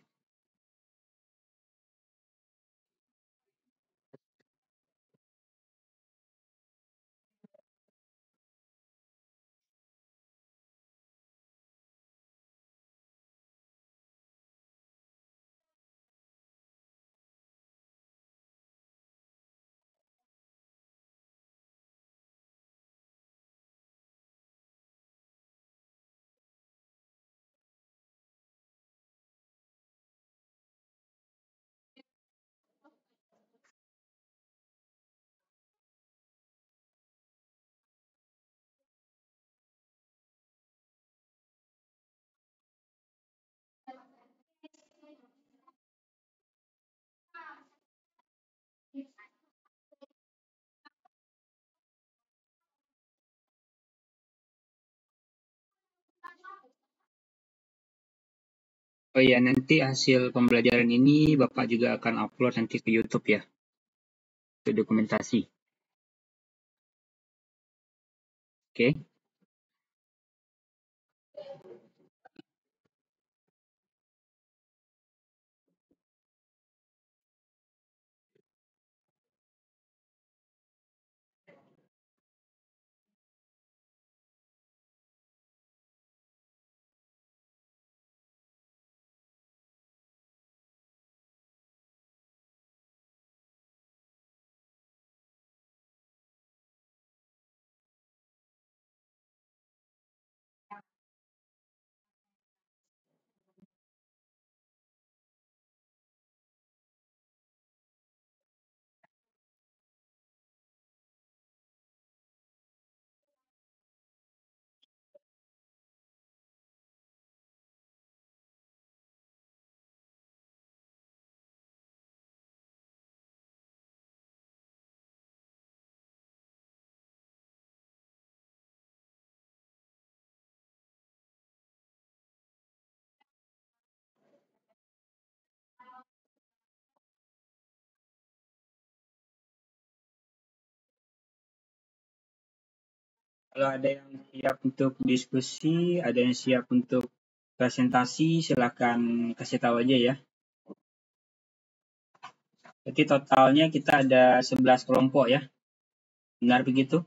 Oh iya, nanti hasil pembelajaran ini Bapak juga akan upload nanti ke YouTube ya, untuk dokumentasi. Oke. Kalau ada yang siap untuk diskusi, ada yang siap untuk presentasi, silakan kasih tahu aja ya. Jadi totalnya kita ada 11 kelompok ya. Benar begitu?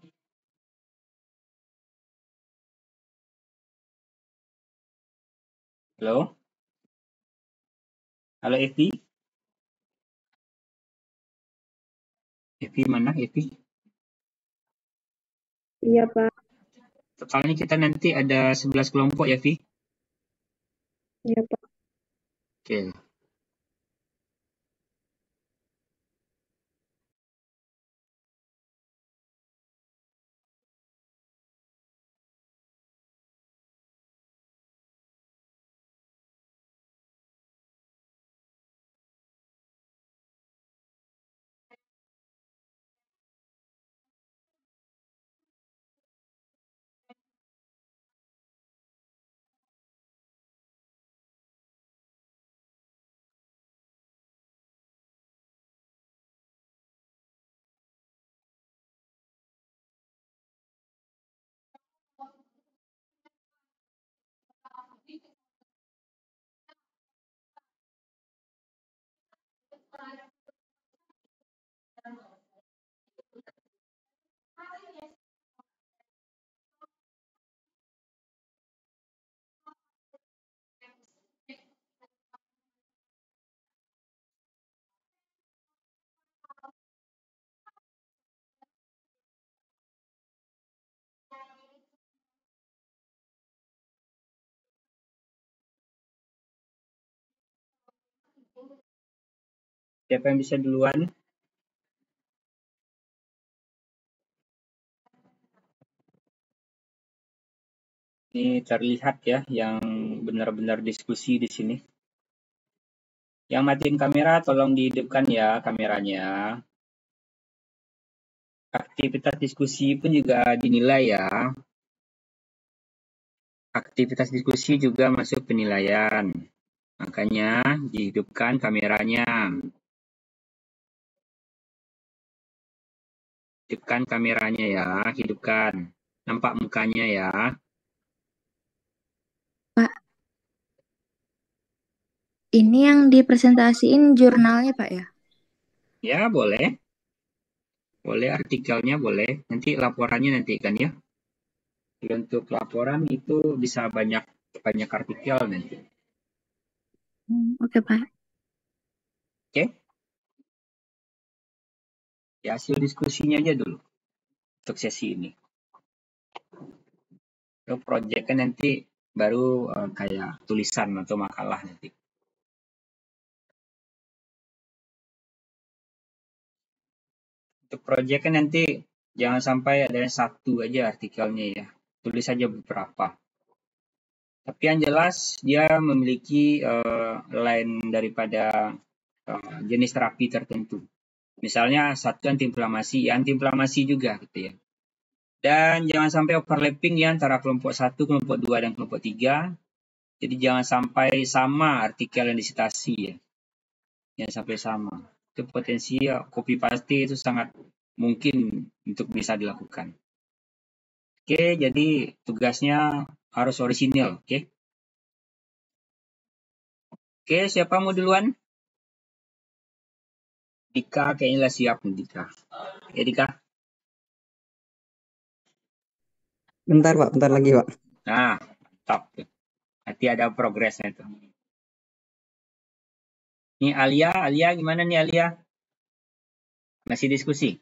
Halo? Halo Evi? Evi mana Evi? Iya, Pak. Totalnya kita nanti ada 11 kelompok ya, Vi? Iya, Pak. Oke. Siapa yang bisa duluan? Ini terlihat ya yang benar-benar diskusi di sini. Yang matiin kamera tolong dihidupkan ya kameranya. Aktivitas diskusi pun juga dinilai ya. Aktivitas diskusi juga masuk penilaian. Makanya dihidupkan kameranya. Hidupkan kameranya ya, hidupkan. Nampak mukanya ya. Pak, ini yang dipresentasiin jurnalnya Pak ya? Ya, boleh. Boleh artikelnya, boleh. Nanti laporannya nanti kan ya. Untuk laporan itu bisa banyak artikel nanti. Oke Pak. Oke? Ya, hasil diskusinya aja dulu untuk sesi ini. Untuk project kan nanti baru kayak tulisan atau makalah nanti. Untuk project kan nanti jangan sampai ada satu aja artikelnya ya. Tulis saja beberapa. Tapi yang jelas dia memiliki line daripada jenis terapi tertentu. Misalnya satu antiinflamasi, ya antiinflamasi juga gitu ya. Dan jangan sampai overlapping ya antara kelompok 1, kelompok 2, dan kelompok 3. Jadi jangan sampai sama artikel yang disitasi ya. Jangan sampai sama. Itu potensi ya, copy paste itu sangat mungkin untuk bisa dilakukan. Oke, jadi tugasnya harus orisinil, oke? Oke, siapa mau duluan? Dika kayaknya lah siap nih Dika. Ya Dika. Bentar Pak, bentar lagi Pak. Nah, mantap. Nanti ada progresnya itu. Ini Alia gimana nih Alia? Masih diskusi?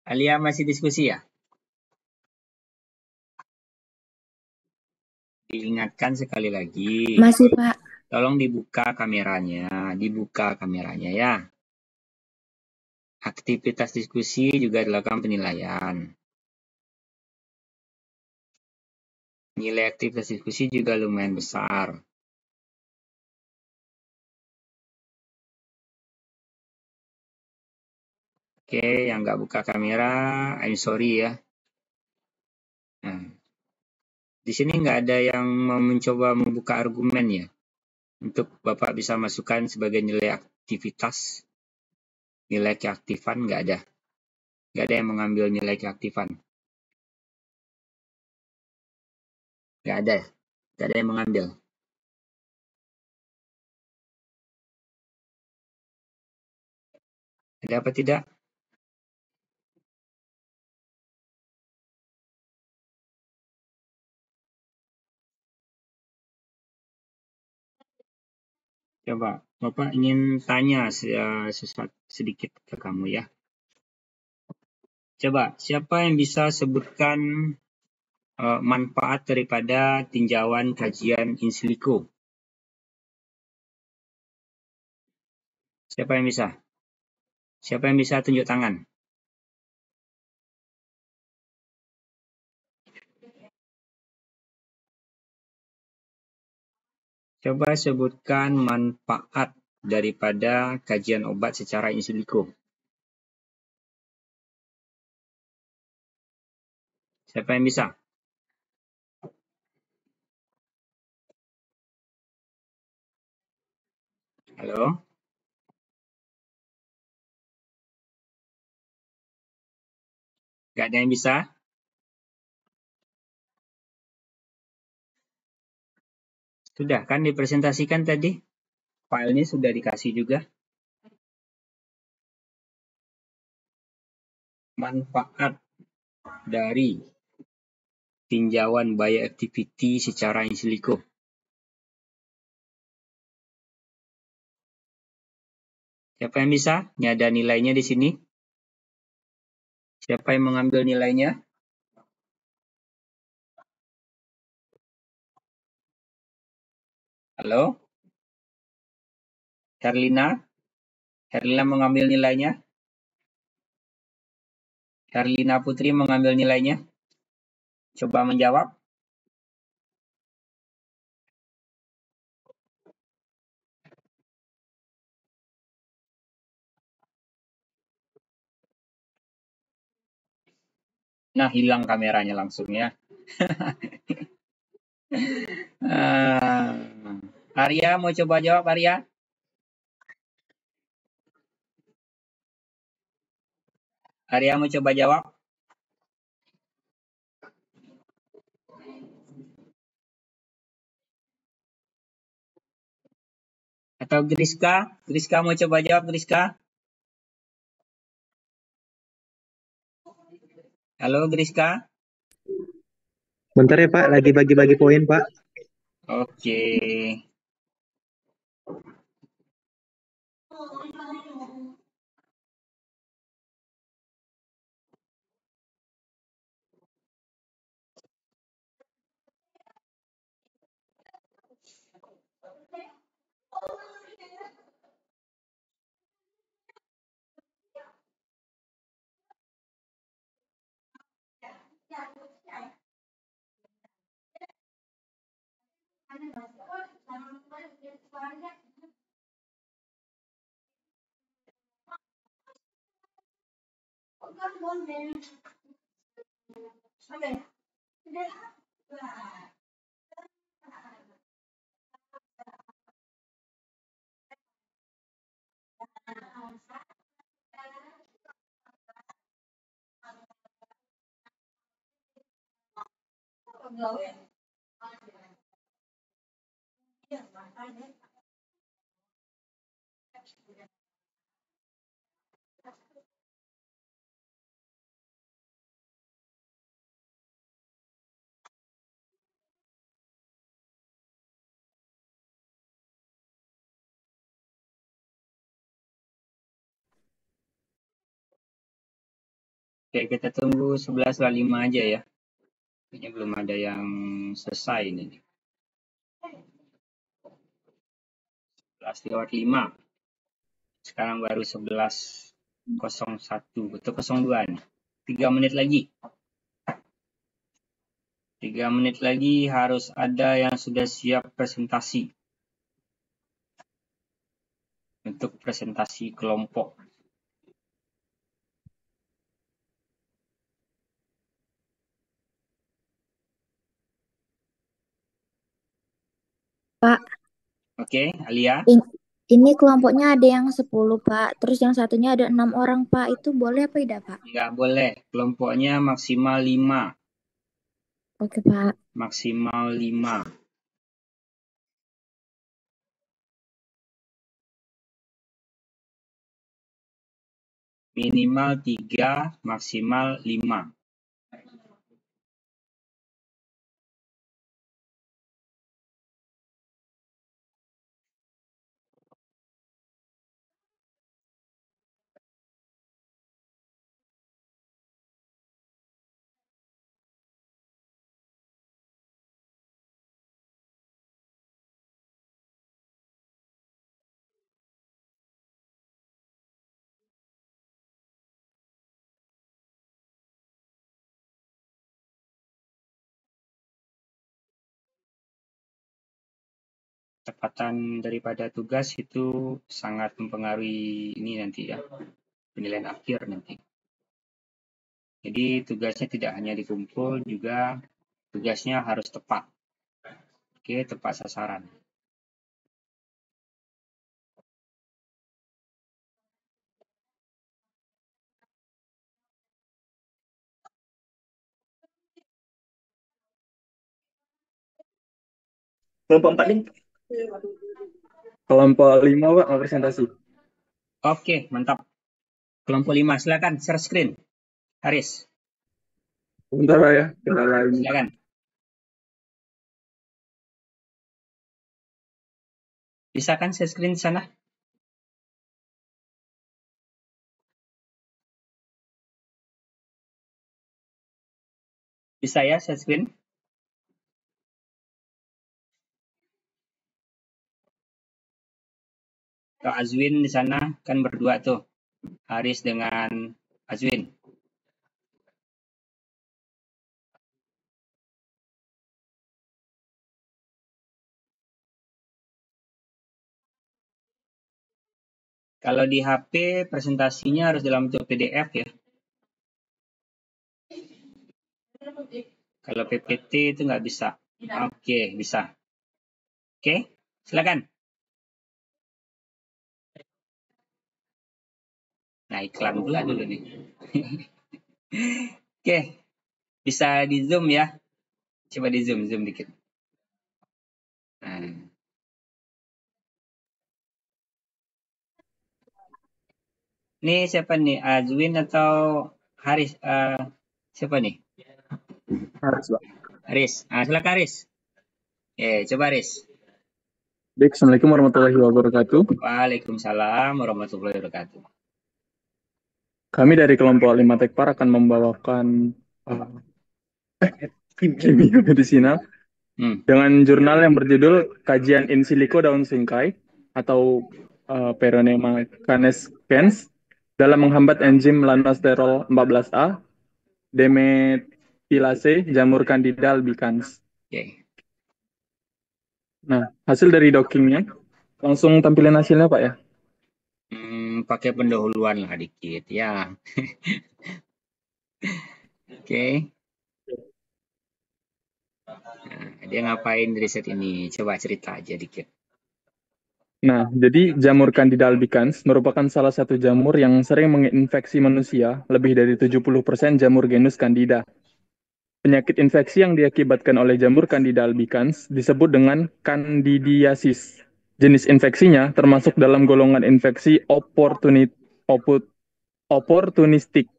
Alia masih diskusi ya? Diingatkan sekali lagi. Masih Pak. Tolong dibuka kameranya ya. Aktivitas diskusi juga dilakukan penilaian. Nilai aktivitas diskusi juga lumayan besar. Oke, yang nggak buka kamera, I'm sorry ya. Nah, di sini nggak ada yang mau mencoba membuka argumen ya. Untuk Bapak bisa masukkan sebagai nilai aktivitas, nilai keaktifan nggak ada. Nggak ada yang mengambil nilai keaktifan. Nggak ada. Nggak ada yang mengambil. Ada apa tidak? Coba, Bapak ingin tanya sesuatu sedikit ke kamu ya. Coba, siapa yang bisa sebutkan manfaat daripada tinjauan kajian in silico? Siapa yang bisa? Siapa yang bisa tunjuk tangan? Coba sebutkan manfaat daripada kajian obat secara in silico. Siapa yang bisa? Halo? Gak ada yang bisa? Sudah kan dipresentasikan tadi? Filenya sudah dikasih juga. Manfaat dari tinjauan bioactivity secara in silico. Siapa yang bisa? Ini ada nilainya di sini. Siapa yang mengambil nilainya? Halo? Herlina? Herlina mengambil nilainya? Herlina Putri mengambil nilainya? Coba menjawab. Nah, hilang kameranya langsung ya. Arya, mau coba jawab, Arya? Arya mau coba jawab? Atau Griska? Griska mau coba jawab, Griska? Halo, Griska? Bentar ya Pak, lagi bagi-bagi poin Pak. Oke. Oke, kita tunggu 11.05 aja ya. Kayaknya belum ada yang selesai ini. 11.05. Sekarang baru 11.01 atau 02 nih. 3 menit lagi. 3 menit lagi harus ada yang sudah siap presentasi. Untuk presentasi kelompok. Pak, Oke, Alia? ini kelompoknya ada yang 10, Pak. Terus yang satunya ada 6 orang, Pak. Itu boleh apa tidak, Pak? Nggak boleh. Kelompoknya maksimal 5. Oke, Pak. Maksimal 5. Minimal 3, maksimal 5. Kecepatan daripada tugas itu sangat mempengaruhi ini nanti ya, penilaian akhir nanti. Jadi tugasnya tidak hanya dikumpul, juga tugasnya harus tepat. Oke, tepat sasaran. Kelompok 4 nih. Kelompok 5 Pak, mau presentasi. Oke, mantap. Kelompok 5, silakan share screen. Haris, Bentar Pak ya, kita lain. silakan. Bisa kan share screen di sana? Bisa ya share screen? Atau Azwin di sana kan berdua tuh, Haris dengan Azwin. Kalau di HP presentasinya harus dalam bentuk PDF ya. Kalau PPT itu nggak bisa. Oke, bisa. Oke, silakan. Nah, iklan pula dulu nih. Oke, bisa di zoom ya. Coba di zoom dikit. Nah. Ini siapa nih? Azwin atau Haris? Siapa nih? Harus, Pak. Haris. Silakan Haris. Coba Haris. Baik, Assalamualaikum warahmatullahi wabarakatuh. Waalaikumsalam warahmatullahi wabarakatuh. Kami dari kelompok 5 Tekpar akan membawakan kimia medisinal dengan jurnal yang berjudul Kajian in silico daun singkai atau Peronema canescens dalam menghambat enzim lanosterol 14A demetilase jamur Candida albicans. Nah, hasil dari dockingnya langsung tampilin hasilnya, Pak ya. Pakai pendahuluan lah dikit ya. Oke. Nah, dia ngapain riset ini? Coba cerita aja dikit. Nah, jadi jamur Candida albicans merupakan salah satu jamur yang sering menginfeksi manusia, lebih dari 70% jamur genus Candida. Penyakit infeksi yang diakibatkan oleh jamur Candida albicans disebut dengan candidiasis. Jenis infeksinya termasuk dalam golongan infeksi opportunistik.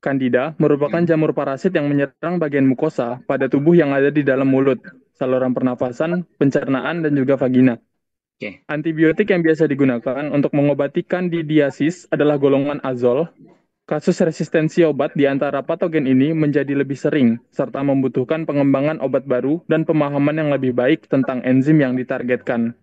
Candida merupakan jamur parasit yang menyerang bagian mukosa pada tubuh yang ada di dalam mulut, saluran pernafasan, pencernaan, dan juga vagina. Antibiotik yang biasa digunakan untuk mengobati candidiasis adalah golongan azol. Kasus resistensi obat di antara patogen ini menjadi lebih sering, serta membutuhkan pengembangan obat baru dan pemahaman yang lebih baik tentang enzim yang ditargetkan.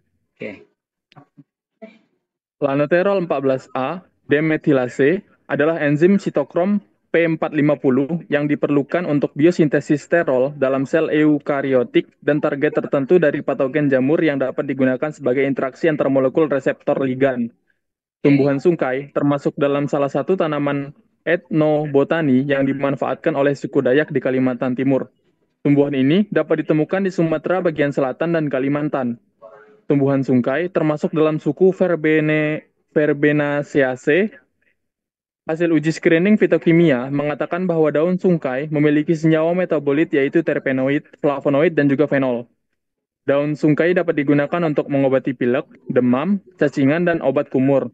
Lanoterol 14A demetilase adalah enzim sitokrom P450 yang diperlukan untuk biosintesis sterol dalam sel eukariotik dan target tertentu dari patogen jamur yang dapat digunakan sebagai interaksi antar molekul reseptor ligan. Tumbuhan sungkai termasuk dalam salah satu tanaman etnobotani yang dimanfaatkan oleh suku Dayak di Kalimantan Timur. Tumbuhan ini dapat ditemukan di Sumatera bagian selatan dan Kalimantan. Tumbuhan sungkai termasuk dalam suku Verbenaceae. Hasil uji screening fitokimia mengatakan bahwa daun sungkai memiliki senyawa metabolit yaitu terpenoid, flavonoid, dan juga fenol. Daun sungkai dapat digunakan untuk mengobati pilek, demam, cacingan, dan obat kumur.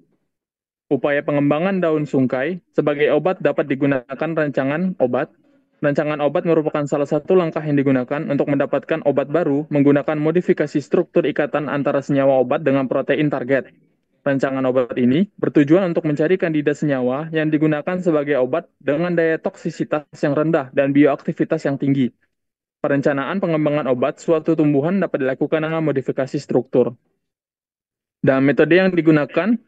Upaya pengembangan daun sungkai sebagai obat dapat digunakan rancangan obat. Rancangan obat merupakan salah satu langkah yang digunakan untuk mendapatkan obat baru menggunakan modifikasi struktur ikatan antara senyawa obat dengan protein target. Rancangan obat ini bertujuan untuk mencari kandida senyawa yang digunakan sebagai obat dengan daya toksisitas yang rendah dan bioaktivitas yang tinggi. Perencanaan pengembangan obat suatu tumbuhan dapat dilakukan dengan modifikasi struktur. Dan metode yang digunakan,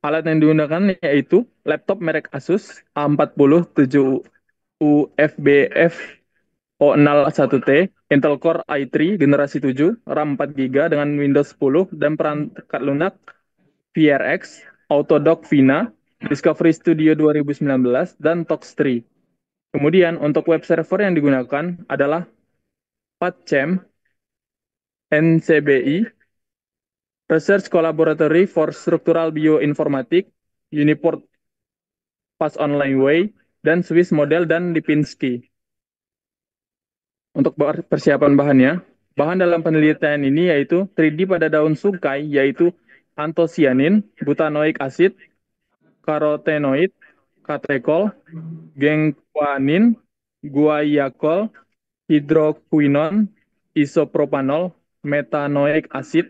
alat yang digunakan yaitu laptop merek Asus A40 7UFBF O01T, Intel Core i3 generasi 7, RAM 4GB dengan Windows 10, dan perangkat lunak VRX, Autodock Vina, Discovery Studio 2019, dan Tox3. Kemudian untuk web server yang digunakan adalah PathChamp, NCBI, Research Collaboratory for Structural Bioinformatics, Uniport Fast Online Way, dan Swiss Model dan Lipinski. Untuk persiapan bahannya, bahan dalam penelitian ini yaitu 3D pada daun sungkai, yaitu antosianin, butanoic acid, karotenoid, katekol, gengquanin, guaiacol, hidroquinon, isopropanol, metanoic acid,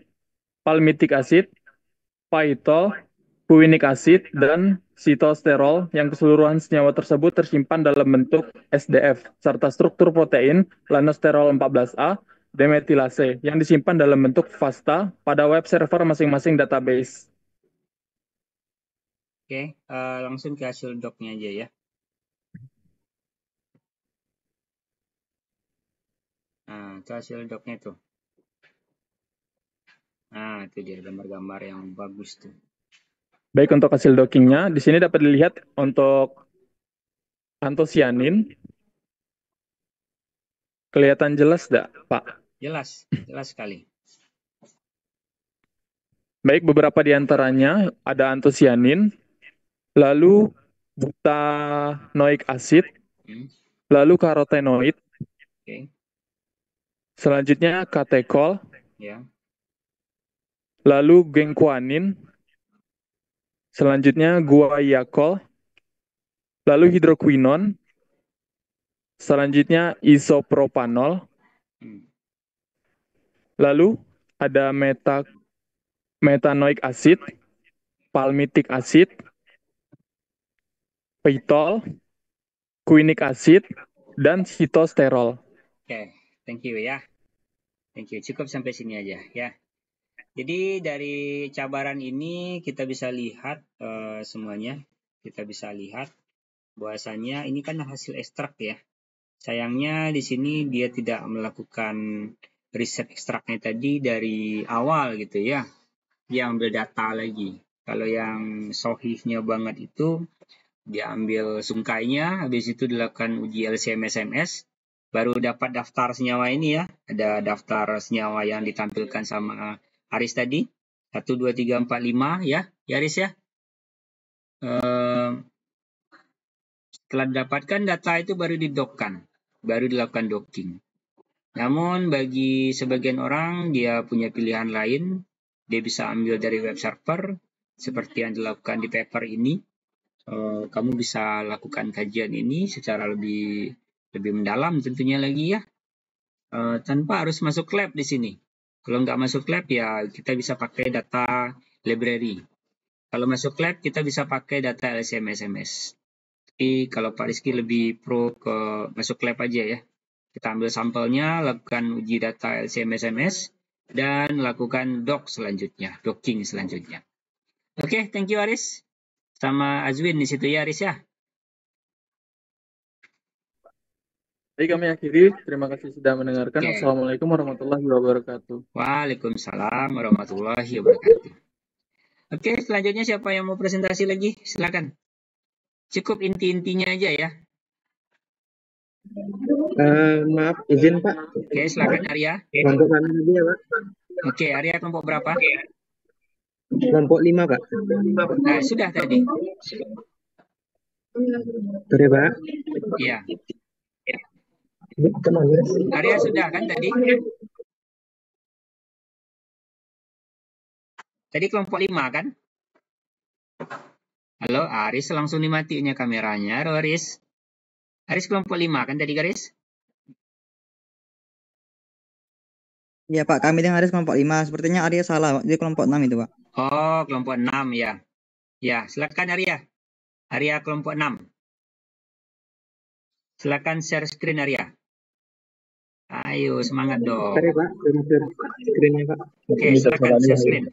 palmitic acid, phytol, huinic acid, dan sitosterol yang keseluruhan senyawa tersebut tersimpan dalam bentuk SDF serta struktur protein lanosterol 14A demetilase yang disimpan dalam bentuk FASTA pada web server masing-masing database. Oke, langsung ke hasil doknya aja ya. Nah, itu hasil doknya tuh. Nah, itu dia gambar-gambar yang bagus tuh. Baik, untuk hasil dockingnya, di sini dapat dilihat untuk antosianin. Kelihatan jelas tidak, Pak? Jelas sekali. Baik, beberapa di antaranya ada antosianin, lalu butanoic acid, Hmm, lalu karotenoid, Oke, selanjutnya katekol, ya. lalu gengkuanin, selanjutnya guaiacol, lalu hidroquinon, selanjutnya isopropanol, Hmm, lalu ada metanoic acid, palmitic acid, pitol, quinic acid, dan sitosterol. Oke, thank you ya. Thank you. Cukup sampai sini aja ya. Jadi dari cabaran ini kita bisa lihat semuanya. Kita bisa lihat bahwasannya ini kan hasil ekstrak ya. Sayangnya di sini dia tidak melakukan riset ekstraknya tadi dari awal gitu ya. Dia ambil data lagi. Kalau yang sohihnya banget itu dia ambil sungkainya, habis itu dilakukan uji LCMS-MS, baru dapat daftar senyawa ini ya. Ada daftar senyawa yang ditampilkan sama Aris tadi. 1, 2, 3, 4, 5 ya, Aris ya. Setelah didapatkan data itu baru didokkan, baru dilakukan docking. Namun bagi sebagian orang dia punya pilihan lain, dia bisa ambil dari web server seperti yang dilakukan di paper ini. Kamu bisa lakukan kajian ini secara lebih mendalam tentunya lagi ya, tanpa harus masuk lab di sini. Kalau nggak masuk lab ya kita bisa pakai data library. Kalau masuk lab kita bisa pakai data LCMS-MS. Tapi kalau Pak Rizky lebih pro ke masuk lab aja ya. Kita ambil sampelnya, lakukan uji data LCMS-MS, dan lakukan docking selanjutnya. Oke, thank you Aris. Sama Azwin di situ ya Aris ya. Baik, kami akhiri. Terima kasih sudah mendengarkan. Oke. Wassalamualaikum warahmatullahi wabarakatuh. Waalaikumsalam warahmatullahi wabarakatuh. Oke, selanjutnya siapa yang mau presentasi lagi? Silakan. Cukup inti-intinya aja ya. Maaf, izin Pak. Oke, silakan Arya. Kelompok kami tadi ya Pak. Oke, Arya kelompok berapa? Kelompok 5 Pak. Nah, sudah tadi. Sorry Pak. Iya. Kemana? Arya sudah kan tadi? Tadi kelompok 5 kan? Halo, Aris langsung dimatinya kameranya. Halo, Aris. Aris kelompok 5 kan tadi, Aris? Iya Pak, kami dengan Aris kelompok 5. Sepertinya Arya salah, Pak. Dia kelompok 6 itu Pak. Oh, kelompok 6 ya. Ya, silakan Arya. Arya kelompok 6. Silakan share screen Arya. Ayo, semangat dong. Sorry Pak, share screen-nya Pak. Oke, silakan share screen.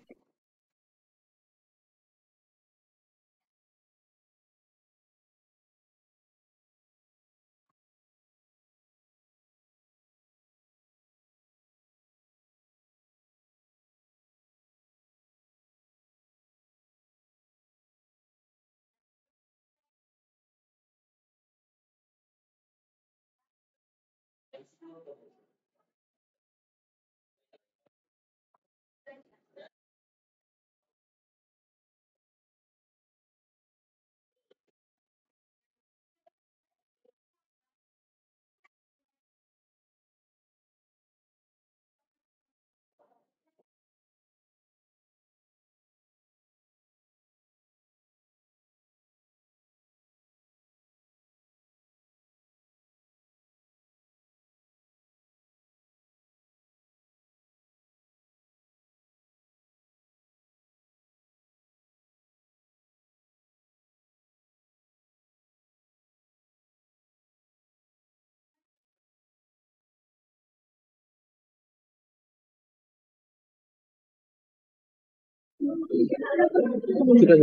Sudah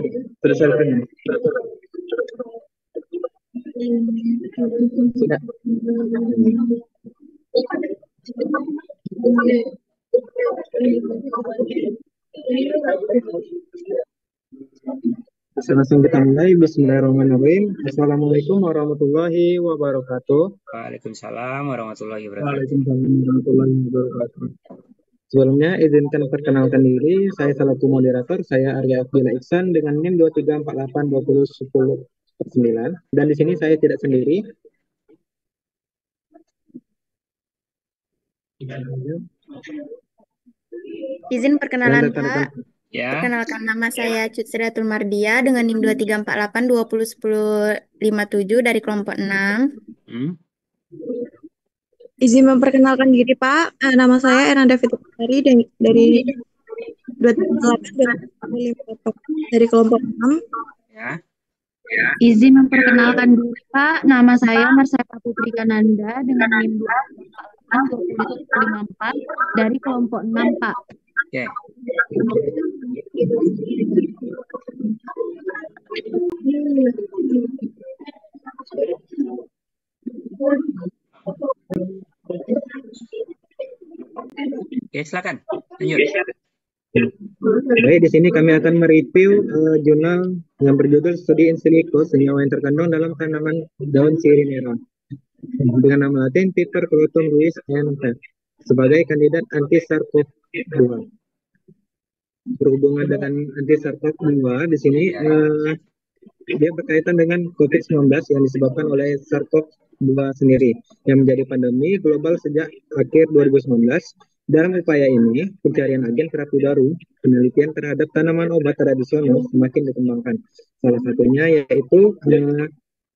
saya screen. Sudah. Langsung kita mulai. Bismillahirrahmanirrahim. Assalamualaikum warahmatullahi wabarakatuh. Waalaikumsalam warahmatullahi wabarakatuh. Waalaikumsalam warahmatullahi wabarakatuh. Sebelumnya izinkan perkenalkan diri, saya selaku moderator, saya Arya Abdillah Iksan dengan NIM 23482010/9 dan di sini saya tidak sendiri. Izin perkenalan Dan Pak. Ya, Perkenalkan nama saya Cut Sriatul Mardia dengan NIM 2348201057 dari kelompok 6. Izin memperkenalkan diri Pak, nama saya Ernanda Fitri dari 28 dari kelompok 6. ya. Izin memperkenalkan diri Pak, nama saya Marsha Putri Kananda dengan NIM 2482054 dari kelompok 6 Pak. Oke. Oke, silakan. Lanjut. Baik, di sini kami akan mereview jurnal yang berjudul Studi in silico senyawa yang terkandung dalam tanaman daun sirih merah dengan nama latin Peter Croton Ruiz and Fett sebagai kandidat anti-SARS-CoV-2. Berhubungan dengan anti-SARS-CoV-2 di sini dia berkaitan dengan COVID-19 yang disebabkan oleh SARS-CoV-2 sendiri yang menjadi pandemi global sejak akhir 2019. Dalam upaya ini, pencarian agen terapi baru, penelitian terhadap tanaman obat tradisional semakin dikembangkan. Salah satunya yaitu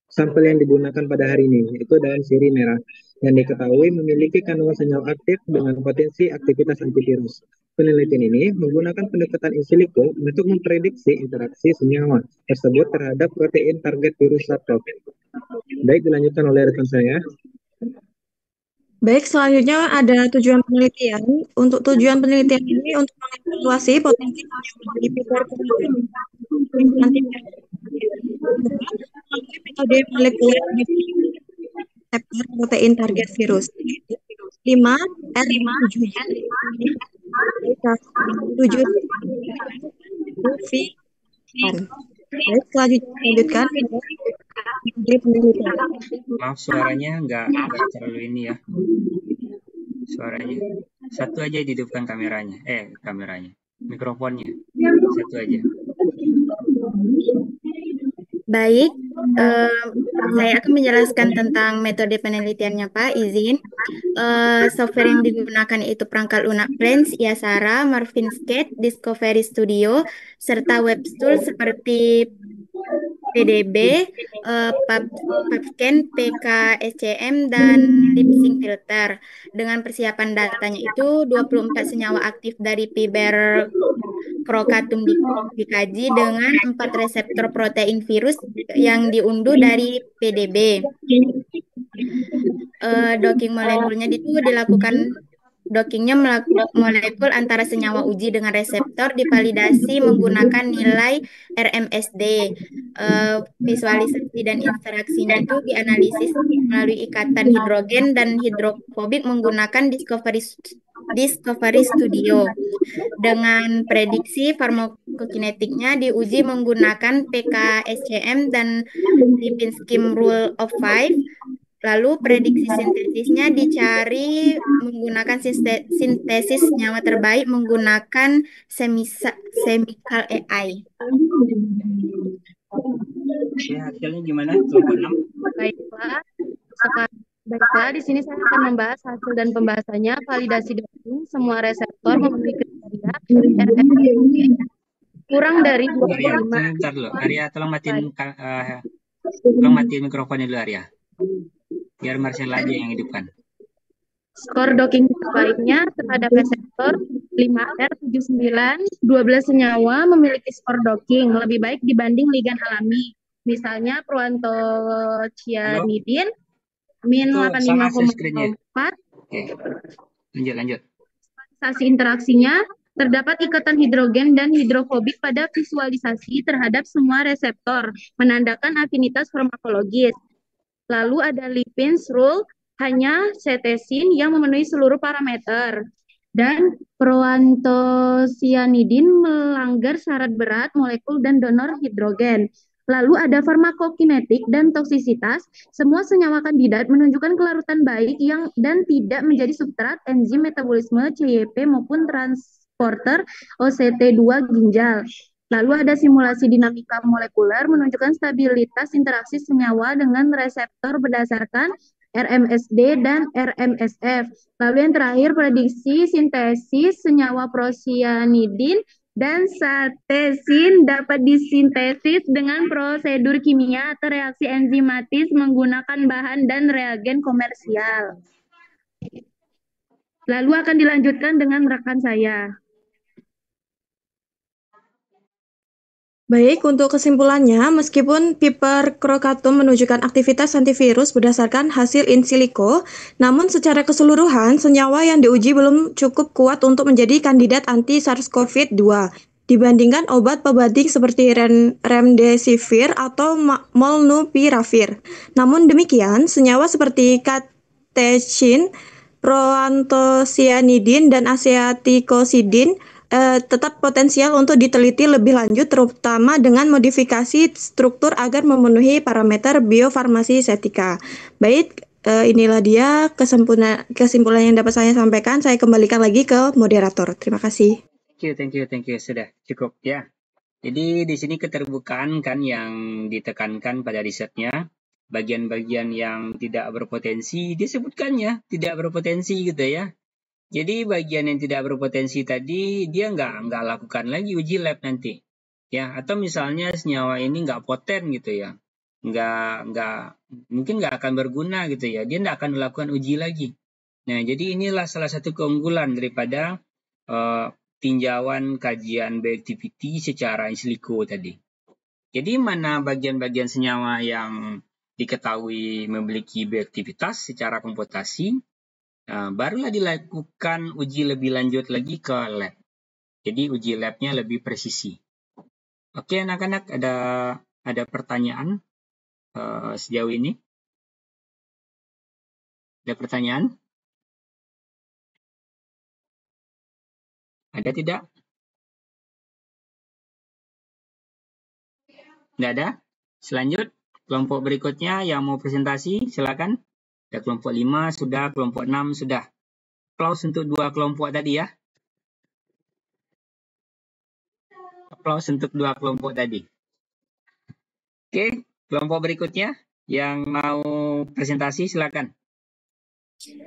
sampel yang digunakan pada hari ini, yaitu daun sirih merah, yang diketahui memiliki kandungan senyawa aktif dengan potensi aktivitas antivirus. Penelitian ini menggunakan pendekatan in silico untuk memprediksi interaksi senyawa tersebut terhadap protein target virus SARS-CoV. Baik, dilanjutkan oleh rekan saya. Baik, selanjutnya ada tujuan penelitian. Untuk tujuan penelitian ini untuk mengevaluasi potensi dari Peter Croton nanti metode molekuler reseptor protein target virus 5 R7 Baik, selanjutnya lanjutkan penelitian. Maaf, suaranya nggak terlalu ini ya. Suaranya. Satu aja dihidupkan kameranya. Mikrofonnya. Satu aja. Baik, saya akan menjelaskan tentang metode penelitiannya Pak, izin. Software yang digunakan itu perangkat lunak Friends, Yasara, Marvinscape, Discovery Studio, serta web tool seperti PDB, PubScan, PKSCM, dan LipSync Filter. Dengan persiapan datanya itu 24 senyawa aktif dari Piber Crocatum dikaji dengan 4 reseptor protein virus yang diunduh dari PDB. Docking molekulnya itu dilakukan dockingnya molekul antara senyawa uji dengan reseptor divalidasi menggunakan nilai RMSD. Visualisasi dan interaksinya itu dianalisis melalui ikatan hidrogen dan hidrofobik menggunakan Discovery Studio. Dengan prediksi farmakokinetiknya diuji menggunakan PKSCM dan Lipinski Rule of 5. Lalu prediksi sintesisnya dicari menggunakan sintesis senyawa terbaik menggunakan chemical AI. Ya, hasilnya gimana? Kelompok 6? Baiklah, di sini saya akan membahas hasil dan pembahasannya. Validasi docking semua reseptor memenuhi kriteria RMSD kurang dari 25. Sebentar dulu. Arya, tolong matiin mikrofonnya dulu, Arya. Biar Marcel aja yang hidupkan. Skor docking terbaiknya terhadap reseptor 5R79, 12 senyawa memiliki skor docking lebih baik dibanding ligan alami. Misalnya proantocianidin min 85,4. Oke. Lanjut. Stabilisasi interaksinya Terdapat ikatan hidrogen dan hidrofobik pada visualisasi terhadap semua reseptor, menandakan afinitas farmakologis. Lalu ada Lipin's rule, hanya setesin yang memenuhi seluruh parameter. Dan proantosianidin melanggar syarat berat molekul dan donor hidrogen. Lalu ada farmakokinetik dan toksisitas. Semua senyawa kandidat menunjukkan kelarutan baik dan tidak menjadi substrat enzim metabolisme CYP maupun transporter OCT2 ginjal. Lalu ada simulasi dinamika molekuler menunjukkan stabilitas interaksi senyawa dengan reseptor berdasarkan RMSD dan RMSF. Lalu yang terakhir prediksi sintesis senyawa prosianidin dan satesin dapat disintesis dengan prosedur kimia atau reaksi enzimatis menggunakan bahan dan reagen komersial. Lalu akan dilanjutkan dengan rekan saya. Baik, untuk kesimpulannya, meskipun pipercrocatum menunjukkan aktivitas antivirus berdasarkan hasil in silico, namun secara keseluruhan senyawa yang diuji belum cukup kuat untuk menjadi kandidat anti SARS-CoV-2 dibandingkan obat pembanding seperti remdesivir atau molnupiravir. Namun demikian, senyawa seperti catechin, proantosianidin, dan acetylcosidin tetap potensial untuk diteliti lebih lanjut, terutama dengan modifikasi struktur agar memenuhi parameter biofarmaseutika. Baik, inilah dia kesimpulan yang dapat saya sampaikan. Saya kembalikan lagi ke moderator. Terima kasih. Thank you. Sudah cukup ya. Jadi di sini keterbukaan kan yang ditekankan pada risetnya. Bagian-bagian yang tidak berpotensi disebutkannya tidak berpotensi gitu ya. Jadi bagian yang tidak berpotensi tadi dia nggak lakukan lagi uji lab nanti, ya. Atau misalnya senyawa ini nggak poten gitu ya, mungkin nggak akan berguna gitu ya. Dia nggak akan melakukan uji lagi. Nah, jadi inilah salah satu keunggulan daripada tinjauan kajian bioactivity secara in silico tadi. Jadi mana bagian-bagian senyawa yang diketahui memiliki bioaktivitas secara komputasi, barulah dilakukan uji lebih lanjut lagi ke lab. Jadi uji labnya lebih presisi. Oke anak-anak, ada pertanyaan sejauh ini? Ada pertanyaan? Ada tidak? Tidak ada? Selanjut, kelompok berikutnya yang mau presentasi, silakan. Ada kelompok 5 sudah, kelompok 6 sudah. Aplaus untuk 2 kelompok tadi ya. Aplaus untuk 2 kelompok tadi. Oke, kelompok berikutnya yang mau presentasi silakan.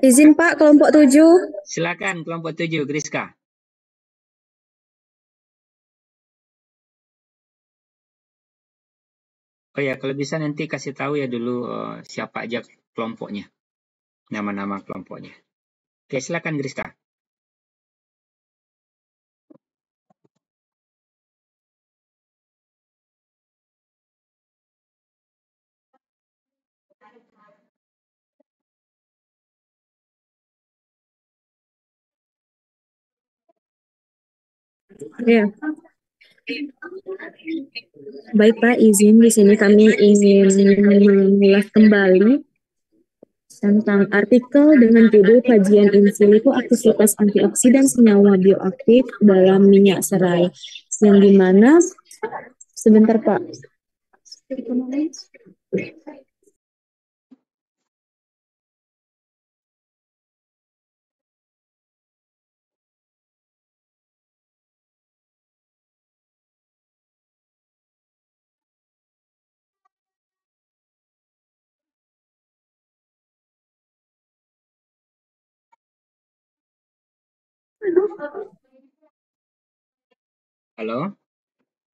Izin Pak, kelompok 7. Silakan kelompok 7, Griska. Oh ya, kalau bisa nanti kasih tahu ya dulu siapa aja kelompoknya. Nama-nama kelompoknya. Oke, silakan Griska. Ya. Baik Pak, izin di sini kami ingin mengulas kembali tentang artikel dengan judul kajian in silico aktivitas antioksidan senyawa bioaktif dalam minyak serai, yang dimana sebentar Pak. Halo,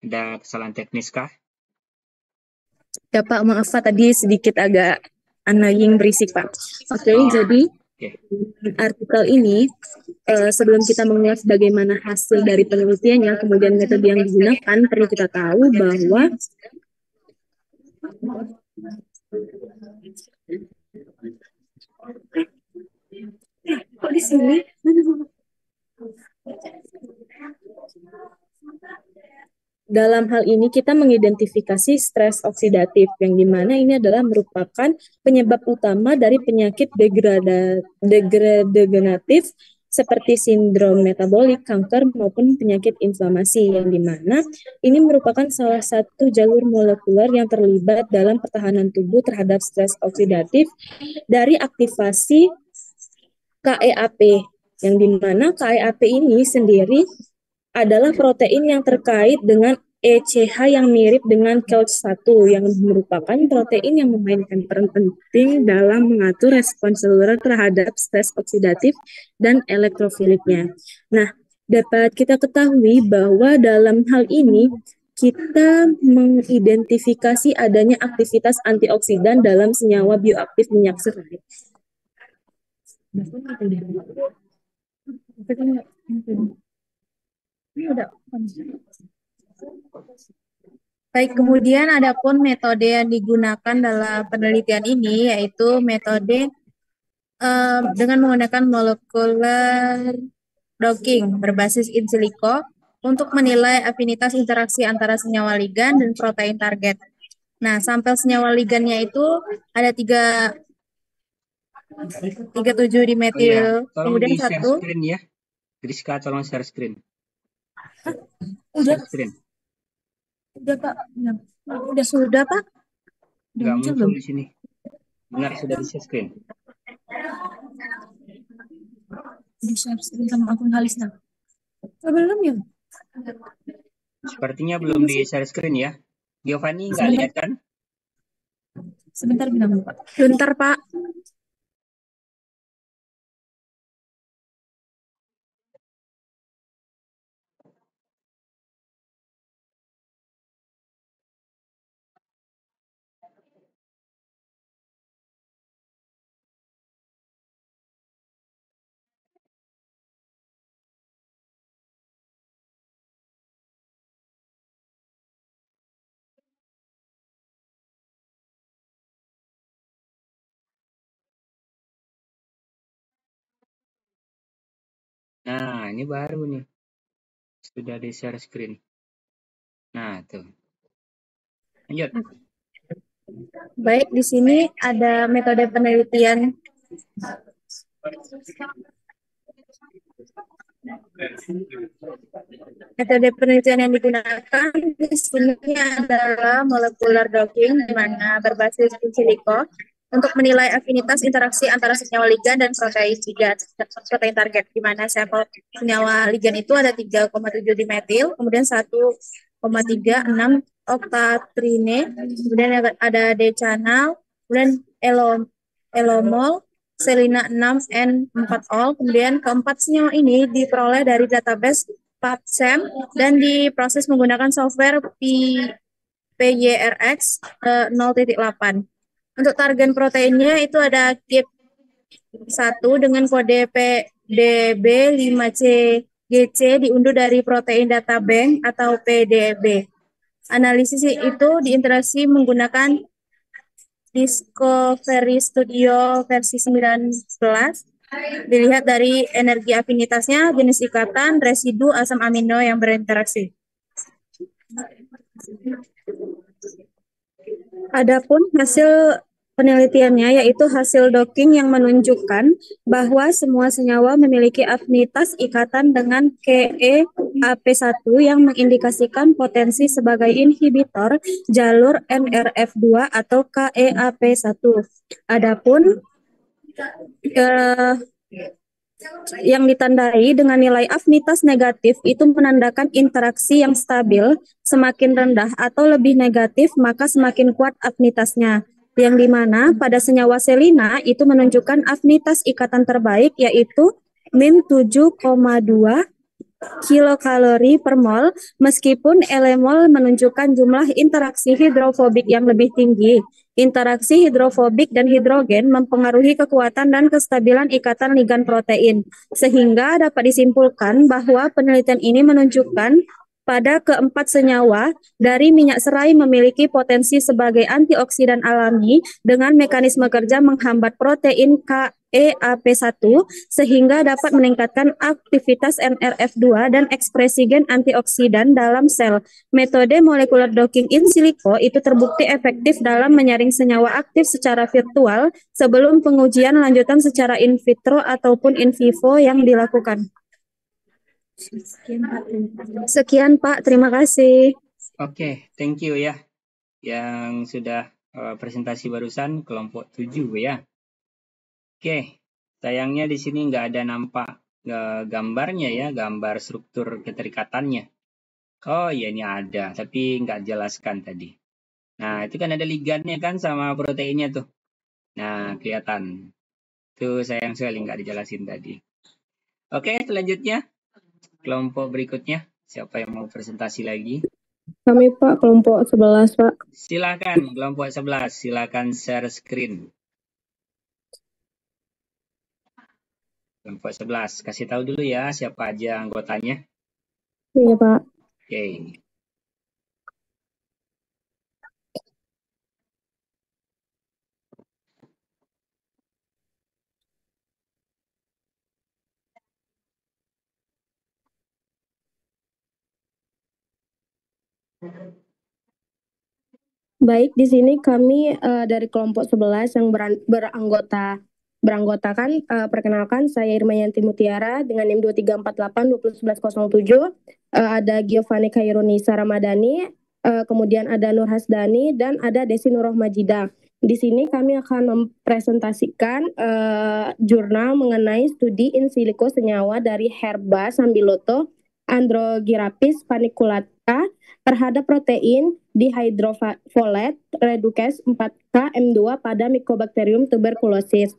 ada kesalahan teknis kah? Ya Pak, maaf Pak, tadi sedikit agak annoying berisik Pak. Oke, jadi artikel ini sebelum kita mengulas bagaimana hasil dari penelitiannya, kemudian metode yang digunakan, perlu kita tahu bahwa kok di sini? Dalam hal ini kita mengidentifikasi stres oksidatif yang dimana ini adalah merupakan penyebab utama dari penyakit degeneratif seperti sindrom metabolik, kanker maupun penyakit inflamasi yang dimana ini merupakan salah satu jalur molekuler yang terlibat dalam pertahanan tubuh terhadap stres oksidatif dari aktivasi KEAP yang dimana KEAP ini sendiri adalah protein yang terkait dengan ECH yang mirip dengan COX-1 yang merupakan protein yang memainkan peran penting dalam mengatur respons seluler terhadap stres oksidatif dan elektrofiliknya. Nah, dapat kita ketahui bahwa dalam hal ini kita mengidentifikasi adanya aktivitas antioksidan dalam senyawa bioaktif minyak serai. Baik, kemudian adapun metode yang digunakan dalam penelitian ini yaitu metode dengan menggunakan molecular docking berbasis in silico untuk menilai afinitas interaksi antara senyawa ligan dan protein target. Nah, sampel senyawa ligannya itu ada 37 di metil, Tolong kemudian di share satu. screen ya. Rizka, tolong share screen. Udah, Share screen. udah Pak, udah sudah Pak. Nggak muncul di sini. Benar, sudah di share screen. Di share screen sama akun Halisna. Belum ya? Sepertinya belum di share screen ya. Giovanni nggak lihat kan? Sebentar bilang Pak. Bentar Pak. Nah, ini baru nih. Sudah di share screen. Nah, tuh. Lanjut. Baik, di sini ada metode penelitian. Metode penelitian yang digunakan di sini adalah molecular docking, di mana berbasis in silico untuk menilai afinitas interaksi antara senyawa ligan dan protein target, di mana sampel senyawa ligan itu ada 3,7 dimetil, kemudian 1,36 oktatrine, kemudian ada D-channel, kemudian elomol, selina 6N4-ol, kemudian keempat senyawa ini diperoleh dari database PubChem dan diproses menggunakan software PYRX 0.8. Untuk target proteinnya itu ada KIP1 dengan kode PDB5CGC diunduh dari protein data bank atau PDB. Analisis itu diinteraksi menggunakan Discovery Studio versi 19. Dilihat dari energi afinitasnya, jenis ikatan, residu, asam amino yang berinteraksi. Adapun hasil penelitiannya yaitu hasil docking yang menunjukkan bahwa semua senyawa memiliki afinitas ikatan dengan KEAP1 yang mengindikasikan potensi sebagai inhibitor jalur NRF2 atau KEAP1. Adapun yang ditandai dengan nilai afinitas negatif itu menandakan interaksi yang stabil, semakin rendah atau lebih negatif maka semakin kuat afinitasnya. Yang dimana pada senyawa selina itu menunjukkan afinitas ikatan terbaik yaitu min 7,2 kilokalori per mol, meskipun elemol menunjukkan jumlah interaksi hidrofobik yang lebih tinggi. Interaksi hidrofobik dan hidrogen mempengaruhi kekuatan dan kestabilan ikatan ligan protein, sehingga dapat disimpulkan bahwa penelitian ini menunjukkan pada keempat senyawa dari minyak serai memiliki potensi sebagai antioksidan alami dengan mekanisme kerja menghambat protein KEAP1 sehingga dapat meningkatkan aktivitas NRF2 dan ekspresi gen antioksidan dalam sel. Metode molekular docking in silico itu terbukti efektif dalam menyaring senyawa aktif secara virtual sebelum pengujian lanjutan secara in vitro ataupun in vivo yang dilakukan. Sekian, Pak. Terima kasih. Oke, thank you ya. Yang sudah presentasi barusan kelompok 7 ya. Oke, sayangnya di sini nggak ada nampak gambarnya ya, gambar struktur keterikatannya. Oh iya ini ada, tapi nggak jelaskan tadi. Nah, itu kan ada ligannya kan sama proteinnya tuh. Nah, kelihatan. Itu sayang sekali nggak dijelasin tadi. Oke, selanjutnya. Kelompok berikutnya. Siapa yang mau presentasi lagi? Kami Pak, kelompok 11 Pak. Silakan, kelompok 11. Silakan share screen. Kelompok 11. Kasih tahu dulu ya siapa aja anggotanya. Iya Pak. Oke. Baik, di sini kami dari kelompok 11 yang beranggotakan perkenalkan saya Irmayanti Mutiara dengan NIM 2348 ada Giovanni Khairunisa Ramadhani, kemudian ada Nur Hasdani dan ada Desi Nurrohmajida. Di sini kami akan mempresentasikan jurnal mengenai studi in silico senyawa dari Herba Sambiloto Androgyrapis paniculata terhadap protein dihydrofolate reducase 4K-M2 pada Mycobacterium tuberculosis.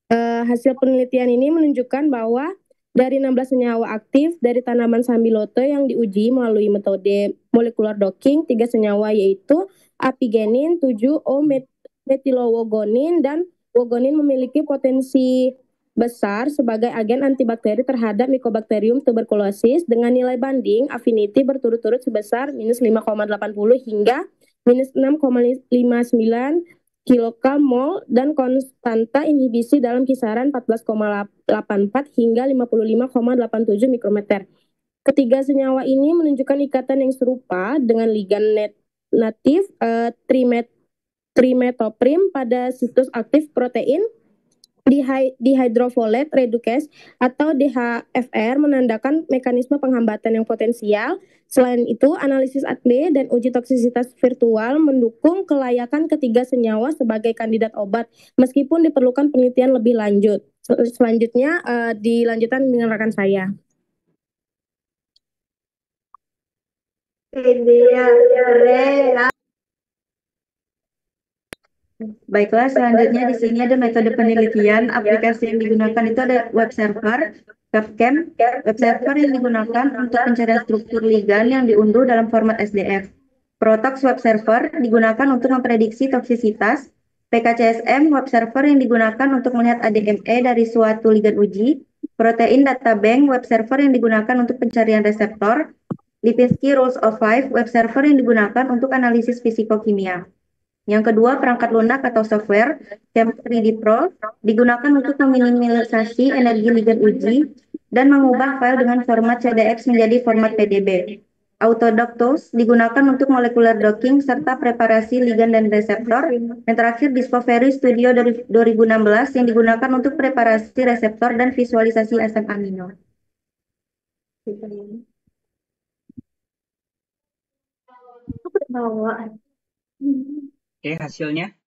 Hasil penelitian ini menunjukkan bahwa dari 16 senyawa aktif dari tanaman Sambiloto yang diuji melalui metode molekular docking, 3 senyawa yaitu apigenin, 7-O-metilowogonin, dan wogonin memiliki potensi besar sebagai agen antibakteri terhadap Mycobacterium tuberculosis dengan nilai banding affinity berturut-turut sebesar minus 5,80 hingga minus 6,59 kilokal-mol dan konstanta inhibisi dalam kisaran 14,84 hingga 55,87 mikrometer. Ketiga senyawa ini menunjukkan ikatan yang serupa dengan ligan natif trimetoprim pada situs aktif protein dihydrofolate reducase atau DHFR menandakan mekanisme penghambatan yang potensial. Selain itu, analisis ATLE dan uji toksisitas virtual mendukung kelayakan ketiga senyawa sebagai kandidat obat, meskipun diperlukan penelitian lebih lanjut. Selanjutnya, dilanjutkan dengan rekan saya. Baiklah, selanjutnya di sini ada metode penelitian. Aplikasi yang digunakan itu ada web server, webcam. Web server yang digunakan untuk pencarian struktur ligan yang diunduh dalam format SDF. Protox web server digunakan untuk memprediksi toksisitas. PKCSM web server yang digunakan untuk melihat ADME dari suatu ligan uji. Protein data bank web server yang digunakan untuk pencarian reseptor. Lipinski Rules of Five web server yang digunakan untuk analisis fisikokimia. Yang kedua, perangkat lunak atau software, Chem3D Pro, digunakan untuk meminimalisasi energi ligan uji dan mengubah file dengan format CDX menjadi format PDB. Autodock Tools digunakan untuk molecular docking serta preparasi ligan dan reseptor. Yang terakhir, Discovery Studio dari 2016 yang digunakan untuk preparasi reseptor dan visualisasi asam amino. Oke, hasilnya.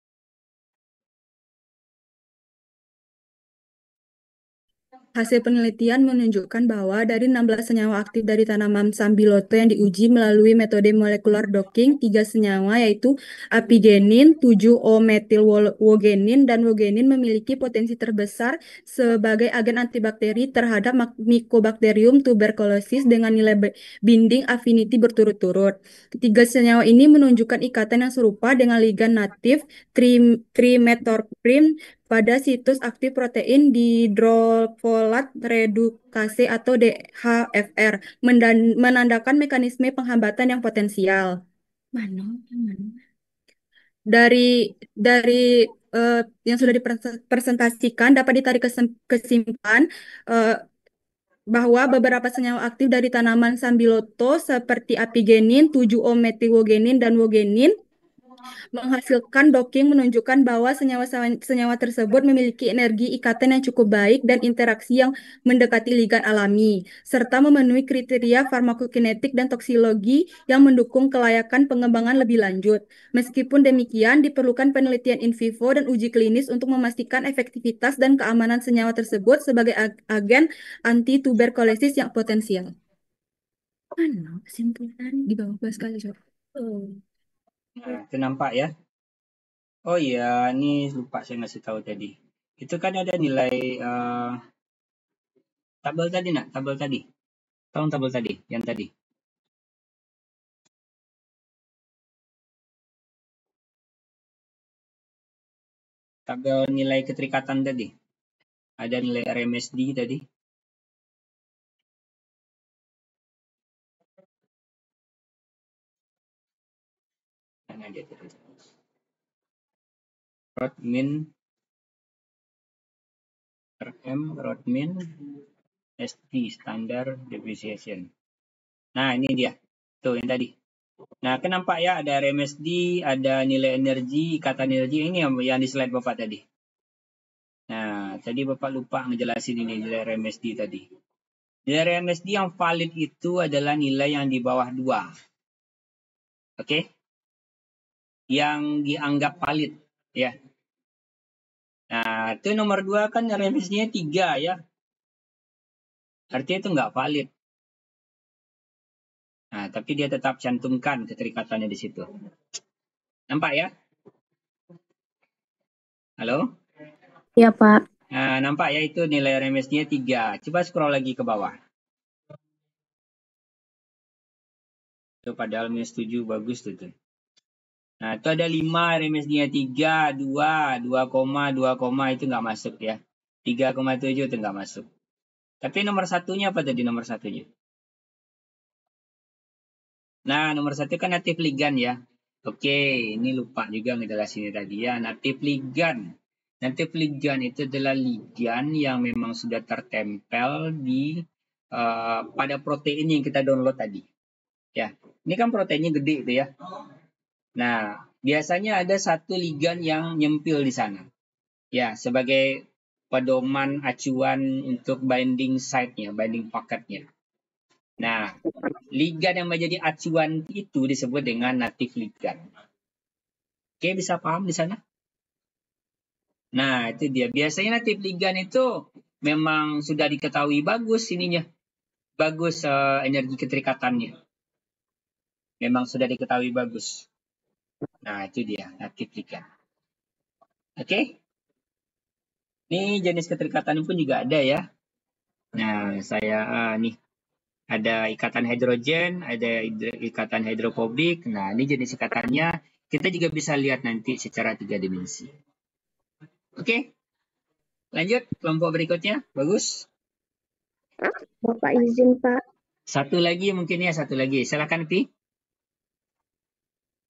Hasil penelitian menunjukkan bahwa dari 16 senyawa aktif dari tanaman Sambiloto yang diuji melalui metode molekular docking, 3 senyawa yaitu apigenin, 7-O-metilwogenin, dan wogenin memiliki potensi terbesar sebagai agen antibakteri terhadap Mycobacterium tuberculosis dengan nilai binding affinity berturut-turut. Ketiga senyawa ini menunjukkan ikatan yang serupa dengan ligan natif trimetoprim pada situs aktif protein dihidrofolat redukase atau DHFR, menandakan mekanisme penghambatan yang potensial. Mana? Dari yang sudah dipresentasikan dapat ditarik kesimpulan bahwa beberapa senyawa aktif dari tanaman sambiloto seperti apigenin, 7-O-metiwogenin, dan wogenin menghasilkan docking menunjukkan bahwa senyawa tersebut memiliki energi ikatan yang cukup baik dan interaksi yang mendekati ligan alami, serta memenuhi kriteria farmakokinetik dan toksologi yang mendukung kelayakan pengembangan lebih lanjut. Meskipun demikian, diperlukan penelitian in vivo dan uji klinis untuk memastikan efektivitas dan keamanan senyawa tersebut sebagai agen anti-tuberkulosis yang potensial. Mana kesimpulan di bawah sekali, coba. Nah, itu nampak ya. Oh iya, ini lupa saya ngasih tahu tadi. Itu kan ada nilai tabel tadi nak, tabel tadi. Tahu tabel tadi, yang tadi. Tabel nilai keterikatan tadi. Ada nilai RMSD tadi. Mana dia tadi? Rodmin, RM, Rodmin, ST, Standard Deviation. Nah, ini dia. Tuh, yang tadi. Nah, kan nampak ya, ada RMSD, ada nilai energi, ikatan energi. Ini yang di slide Bapak tadi. Nah, tadi Bapak lupa ngejelasin ini nilai RMSD tadi. Nilai RMSD yang valid itu adalah nilai yang di bawah 2. Oke? Yang dianggap valid. Ya. Nah, itu nomor 2 kan RMSD-nya 3 ya. Artinya itu nggak valid. Nah, tapi dia tetap cantumkan keterikatannya di situ. Nampak ya? Halo? Iya, Pak. Nah, nampak ya itu nilai RMSD-nya 3. Coba scroll lagi ke bawah. Itu padahal minus 7 bagus tuh. Nah, itu ada 5 RMSD-nya 3, 2, 2, itu nggak masuk ya. 3,7 itu nggak masuk. Tapi nomor satunya apa tadi nomor satunya? Nah, nomor 1 kan native ligand ya. Oke, ini lupa juga ngejelasinnya tadi ya. Native ligand. Native ligand itu adalah ligand yang memang sudah tertempel di pada protein yang kita download tadi. Ya, ini kan proteinnya gede itu ya. Nah, biasanya ada satu ligand yang nyempil di sana. Ya, sebagai pedoman acuan untuk binding site-nya, binding pocket-nya. Nah, ligand yang menjadi acuan itu disebut dengan native ligand. Oke, bisa paham di sana? Nah, itu dia. Biasanya native ligand itu memang sudah diketahui bagus ininya. Bagus energi keterikatannya. Memang sudah diketahui bagus. Nah, itu dia native ligand. Oke? Ini jenis keterikatan pun juga ada ya. Nah, saya nih ada ikatan hidrogen, ada ikatan hidrofobik. Nah, ini jenis ikatannya kita juga bisa lihat nanti secara 3 dimensi. Oke? Lanjut kelompok berikutnya. Bagus. Bapak izin, Pak. Satu lagi mungkin ya, satu lagi. Silakan, Pi.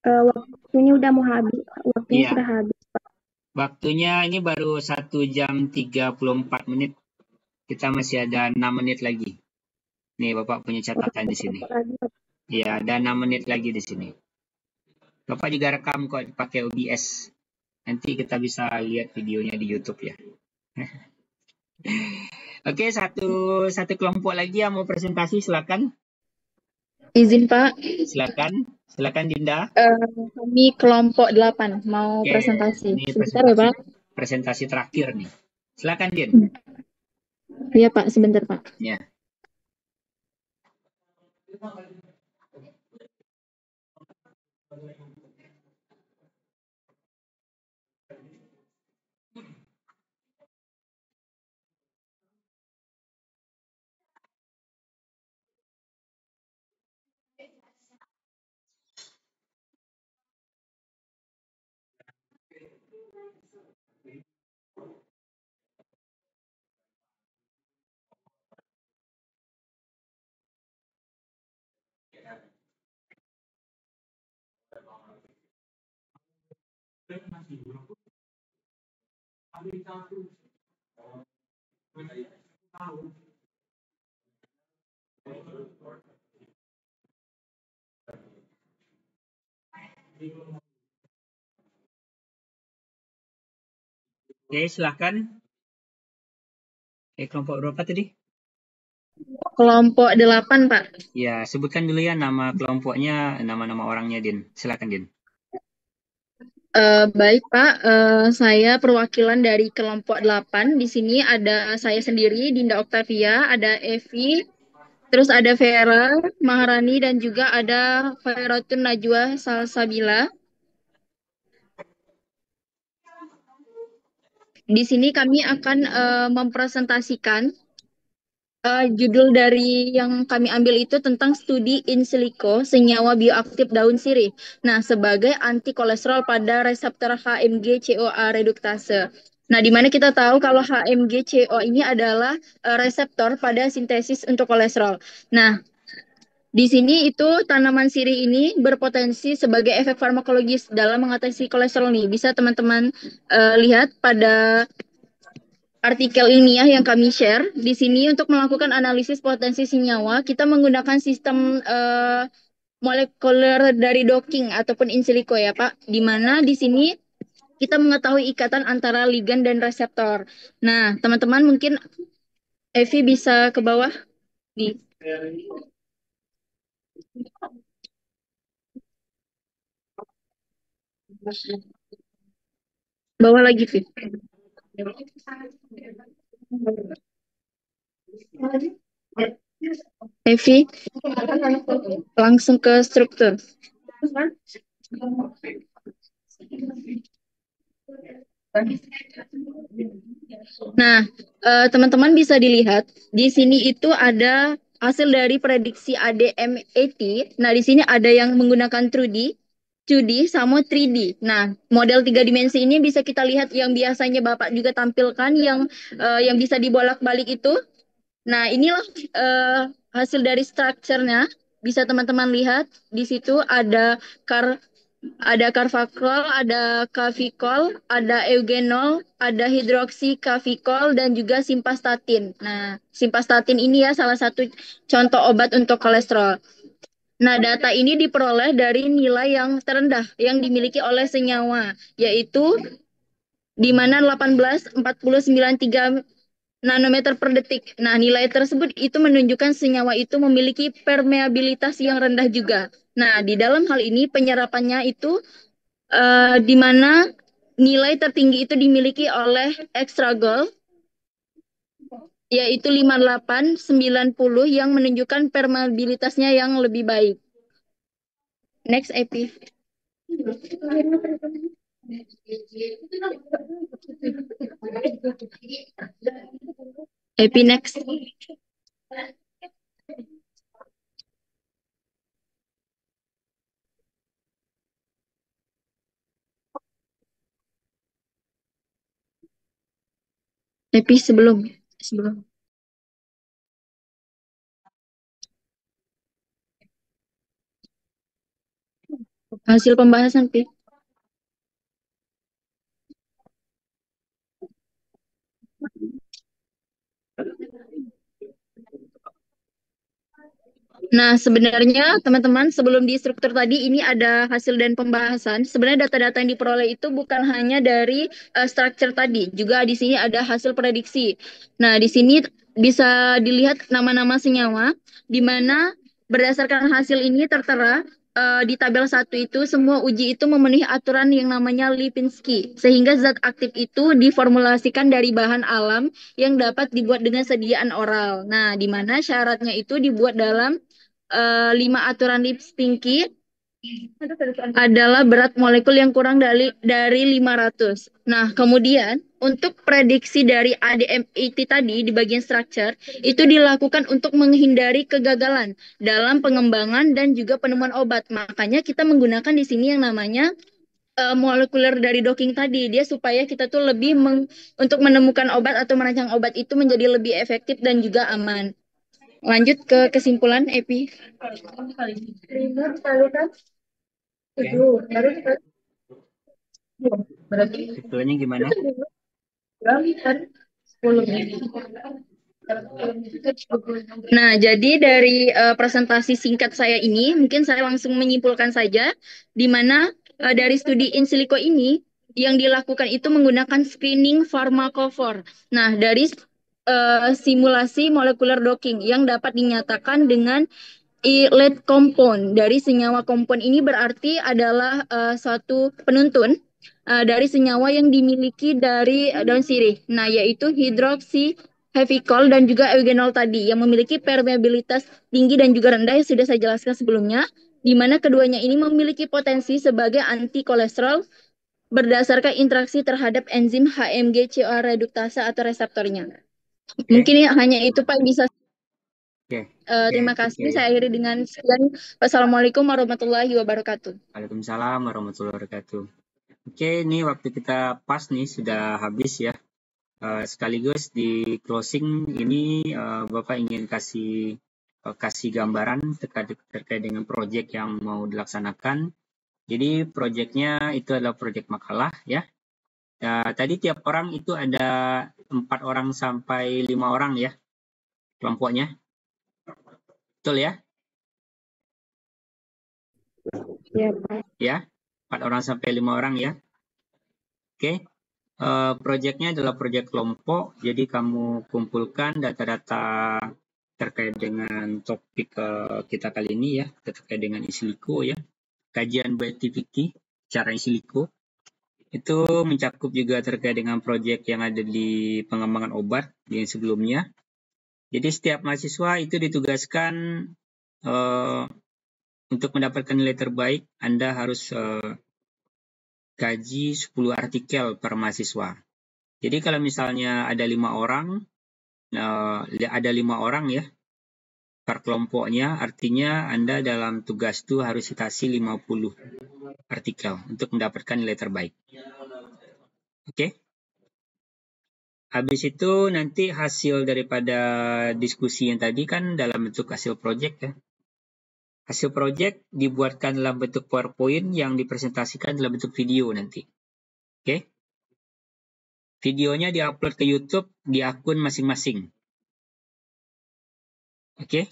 Waktunya udah mau habis. Waktunya Iya. sudah habis, Pak. Waktunya ini baru 1 jam 34 menit. Kita masih ada 6 menit lagi. Nih, Bapak punya catatan di sini. Iya, ada 6 menit lagi di sini. Bapak juga rekam kok pakai OBS. Nanti kita bisa lihat videonya di YouTube ya. Oke, satu kelompok lagi yang mau presentasi, silakan. Izin, Pak. Silakan Dinda. Kami kelompok 8 mau Oke, presentasi. Ini Sebentar ya, Pak. presentasi terakhir nih. Silakan, Din. Iya, Pak. Sebentar, Pak. Ya. Oke, silahkan. Kelompok berapa tadi? Kelompok 8, Pak. Ya, sebutkan dulu ya nama kelompoknya, nama-nama orangnya, Din. Silakan, Din. Baik, Pak. Saya perwakilan dari kelompok 8. Di sini ada saya sendiri, Dinda Octavia, ada Evi, terus ada Vera, Maharani, dan juga ada Khairatun Najwa Salsabila. Di sini kami akan mempresentasikan judul dari yang kami ambil itu tentang studi in silico senyawa bioaktif daun sirih. Nah, sebagai anti kolesterol pada reseptor HMG CoA reduktase. Nah, di mana kita tahu kalau HMG CoA ini adalah reseptor pada sintesis untuk kolesterol. Nah, di sini itu tanaman sirih ini berpotensi sebagai efek farmakologis dalam mengatasi kolesterol nih. Bisa teman-teman lihat pada artikel ilmiah yang kami share di sini untuk melakukan analisis potensi senyawa, kita menggunakan sistem molekuler dari docking ataupun in silico ya Pak, di mana di sini kita mengetahui ikatan antara ligan dan reseptor. Nah, teman-teman mungkin Evi bisa ke bawah di bawah lagi, Vi. Evi, langsung ke struktur. Nah, teman-teman bisa dilihat di sini itu ada hasil dari prediksi ADMET. Nah, di sini ada yang menggunakan 2D sama 3D. Nah, model 3 dimensi ini bisa kita lihat yang biasanya Bapak juga tampilkan yang bisa dibolak-balik itu. Nah, inilah hasil dari strukturnya. Bisa teman-teman lihat di situ ada carvacrol, ada cavikol, ada eugenol, ada hidroksikavikol, dan juga simvastatin. Nah, simvastatin ini ya salah satu contoh obat untuk kolesterol. Nah, data ini diperoleh dari nilai yang terendah yang dimiliki oleh senyawa, yaitu di mana 18,4093 nanometer per detik. Nah, nilai tersebut itu menunjukkan senyawa itu memiliki permeabilitas yang rendah juga. Nah, di dalam hal ini penyerapannya itu di mana nilai tertinggi itu dimiliki oleh Extragol, yaitu 5890 yang menunjukkan permeabilitasnya yang lebih baik. Next, Epi. Epi, next. Epi sebelum. Hasil pembahasan, Pi. Nah, sebenarnya teman-teman sebelum di struktur tadi ini ada hasil dan pembahasan. Sebenarnya data-data yang diperoleh itu bukan hanya dari structure tadi, juga di sini ada hasil prediksi. Nah, di sini bisa dilihat nama-nama senyawa, di mana berdasarkan hasil ini tertera di tabel 1 itu semua uji itu memenuhi aturan yang namanya Lipinski, sehingga zat aktif itu diformulasikan dari bahan alam yang dapat dibuat dengan sediaan oral. Nah, di mana syaratnya itu dibuat dalam 5 aturan Lipinski adalah berat molekul yang kurang dari 500. Nah, kemudian untuk prediksi dari ADMET tadi di bagian structure itu dilakukan untuk menghindari kegagalan dalam pengembangan dan juga penemuan obat. Makanya kita menggunakan di sini yang namanya molekuler dari docking tadi. Dia supaya kita tuh lebih untuk menemukan obat atau merancang obat itu menjadi lebih efektif dan juga aman. Lanjut ke kesimpulan, Epi. Kesimpulannya gimana? Nah, jadi dari presentasi singkat saya ini, mungkin saya langsung menyimpulkan saja, di mana dari studi in silico ini, yang dilakukan itu menggunakan screening pharmacophore. Nah, dari simulasi molekular docking yang dapat dinyatakan dengan lead compound. Dari senyawa compound ini berarti adalah suatu penuntun dari senyawa yang dimiliki dari daun sirih. Nah, yaitu hidroksi hevikol dan juga eugenol tadi yang memiliki permeabilitas tinggi dan juga rendah yang sudah saya jelaskan sebelumnya, di mana keduanya ini memiliki potensi sebagai anti kolesterol berdasarkan interaksi terhadap enzim HMG CoA reduktase atau reseptornya. Mungkin hanya itu Pak bisa. Terima kasih. Saya akhiri dengan sekian. Wassalamualaikum warahmatullahi wabarakatuh. Waalaikumsalam warahmatullahi wabarakatuh. Oke, ini waktu kita pas nih, sudah habis ya. Sekaligus di closing ini Bapak ingin kasih gambaran terkait dengan proyek yang mau dilaksanakan. Jadi proyeknya itu adalah proyek makalah ya. Tadi tiap orang itu ada 4 orang sampai 5 orang ya kelompoknya. Betul ya? Ya, Pak. Ya, 4 orang sampai 5 orang ya. Oke. Proyeknya adalah proyek kelompok, jadi kamu kumpulkan data-data terkait dengan topik kita kali ini ya, terkait dengan in silico ya, kajian bioactivity cara in silico. Itu mencakup juga terkait dengan proyek yang ada di pengembangan obat yang sebelumnya. Jadi setiap mahasiswa itu ditugaskan untuk mendapatkan nilai terbaik, Anda harus kaji 10 artikel per mahasiswa. Jadi kalau misalnya ada 5 orang, ya per kelompoknya, artinya Anda dalam tugas itu harus citasi 50 artikel untuk mendapatkan nilai terbaik. Oke. Habis itu nanti hasil daripada diskusi yang tadi kan dalam bentuk hasil proyek ya. Hasil proyek dibuatkan dalam bentuk PowerPoint yang dipresentasikan dalam bentuk video nanti. Oke. Videonya diupload ke YouTube di akun masing-masing. Oke.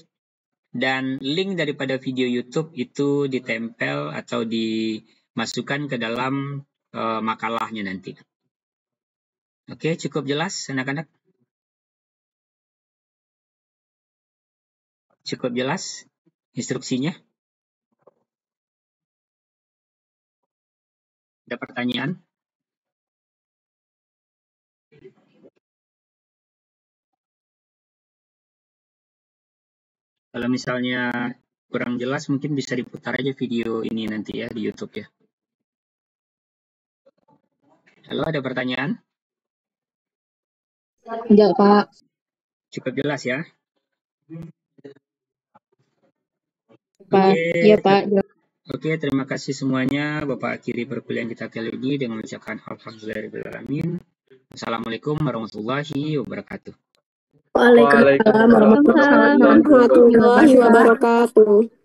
Dan link daripada video YouTube itu ditempel atau dimasukkan ke dalam makalahnya nanti. Oke, cukup jelas anak-anak? Cukup jelas instruksinya? Ada pertanyaan? Kalau misalnya kurang jelas, mungkin bisa diputar aja video ini nanti ya di YouTube ya. Halo, ada pertanyaan? Enggak, Pak. Cukup jelas ya? Pak. Iya, Pak. Oke, terima kasih semuanya. Bapak akhiri perkuliahan kita kali ini dengan mengucapkan alhamdulillahirabbil. Assalamualaikum warahmatullahi wabarakatuh. Waalaikumsalam warahmatullahi wabarakatuh.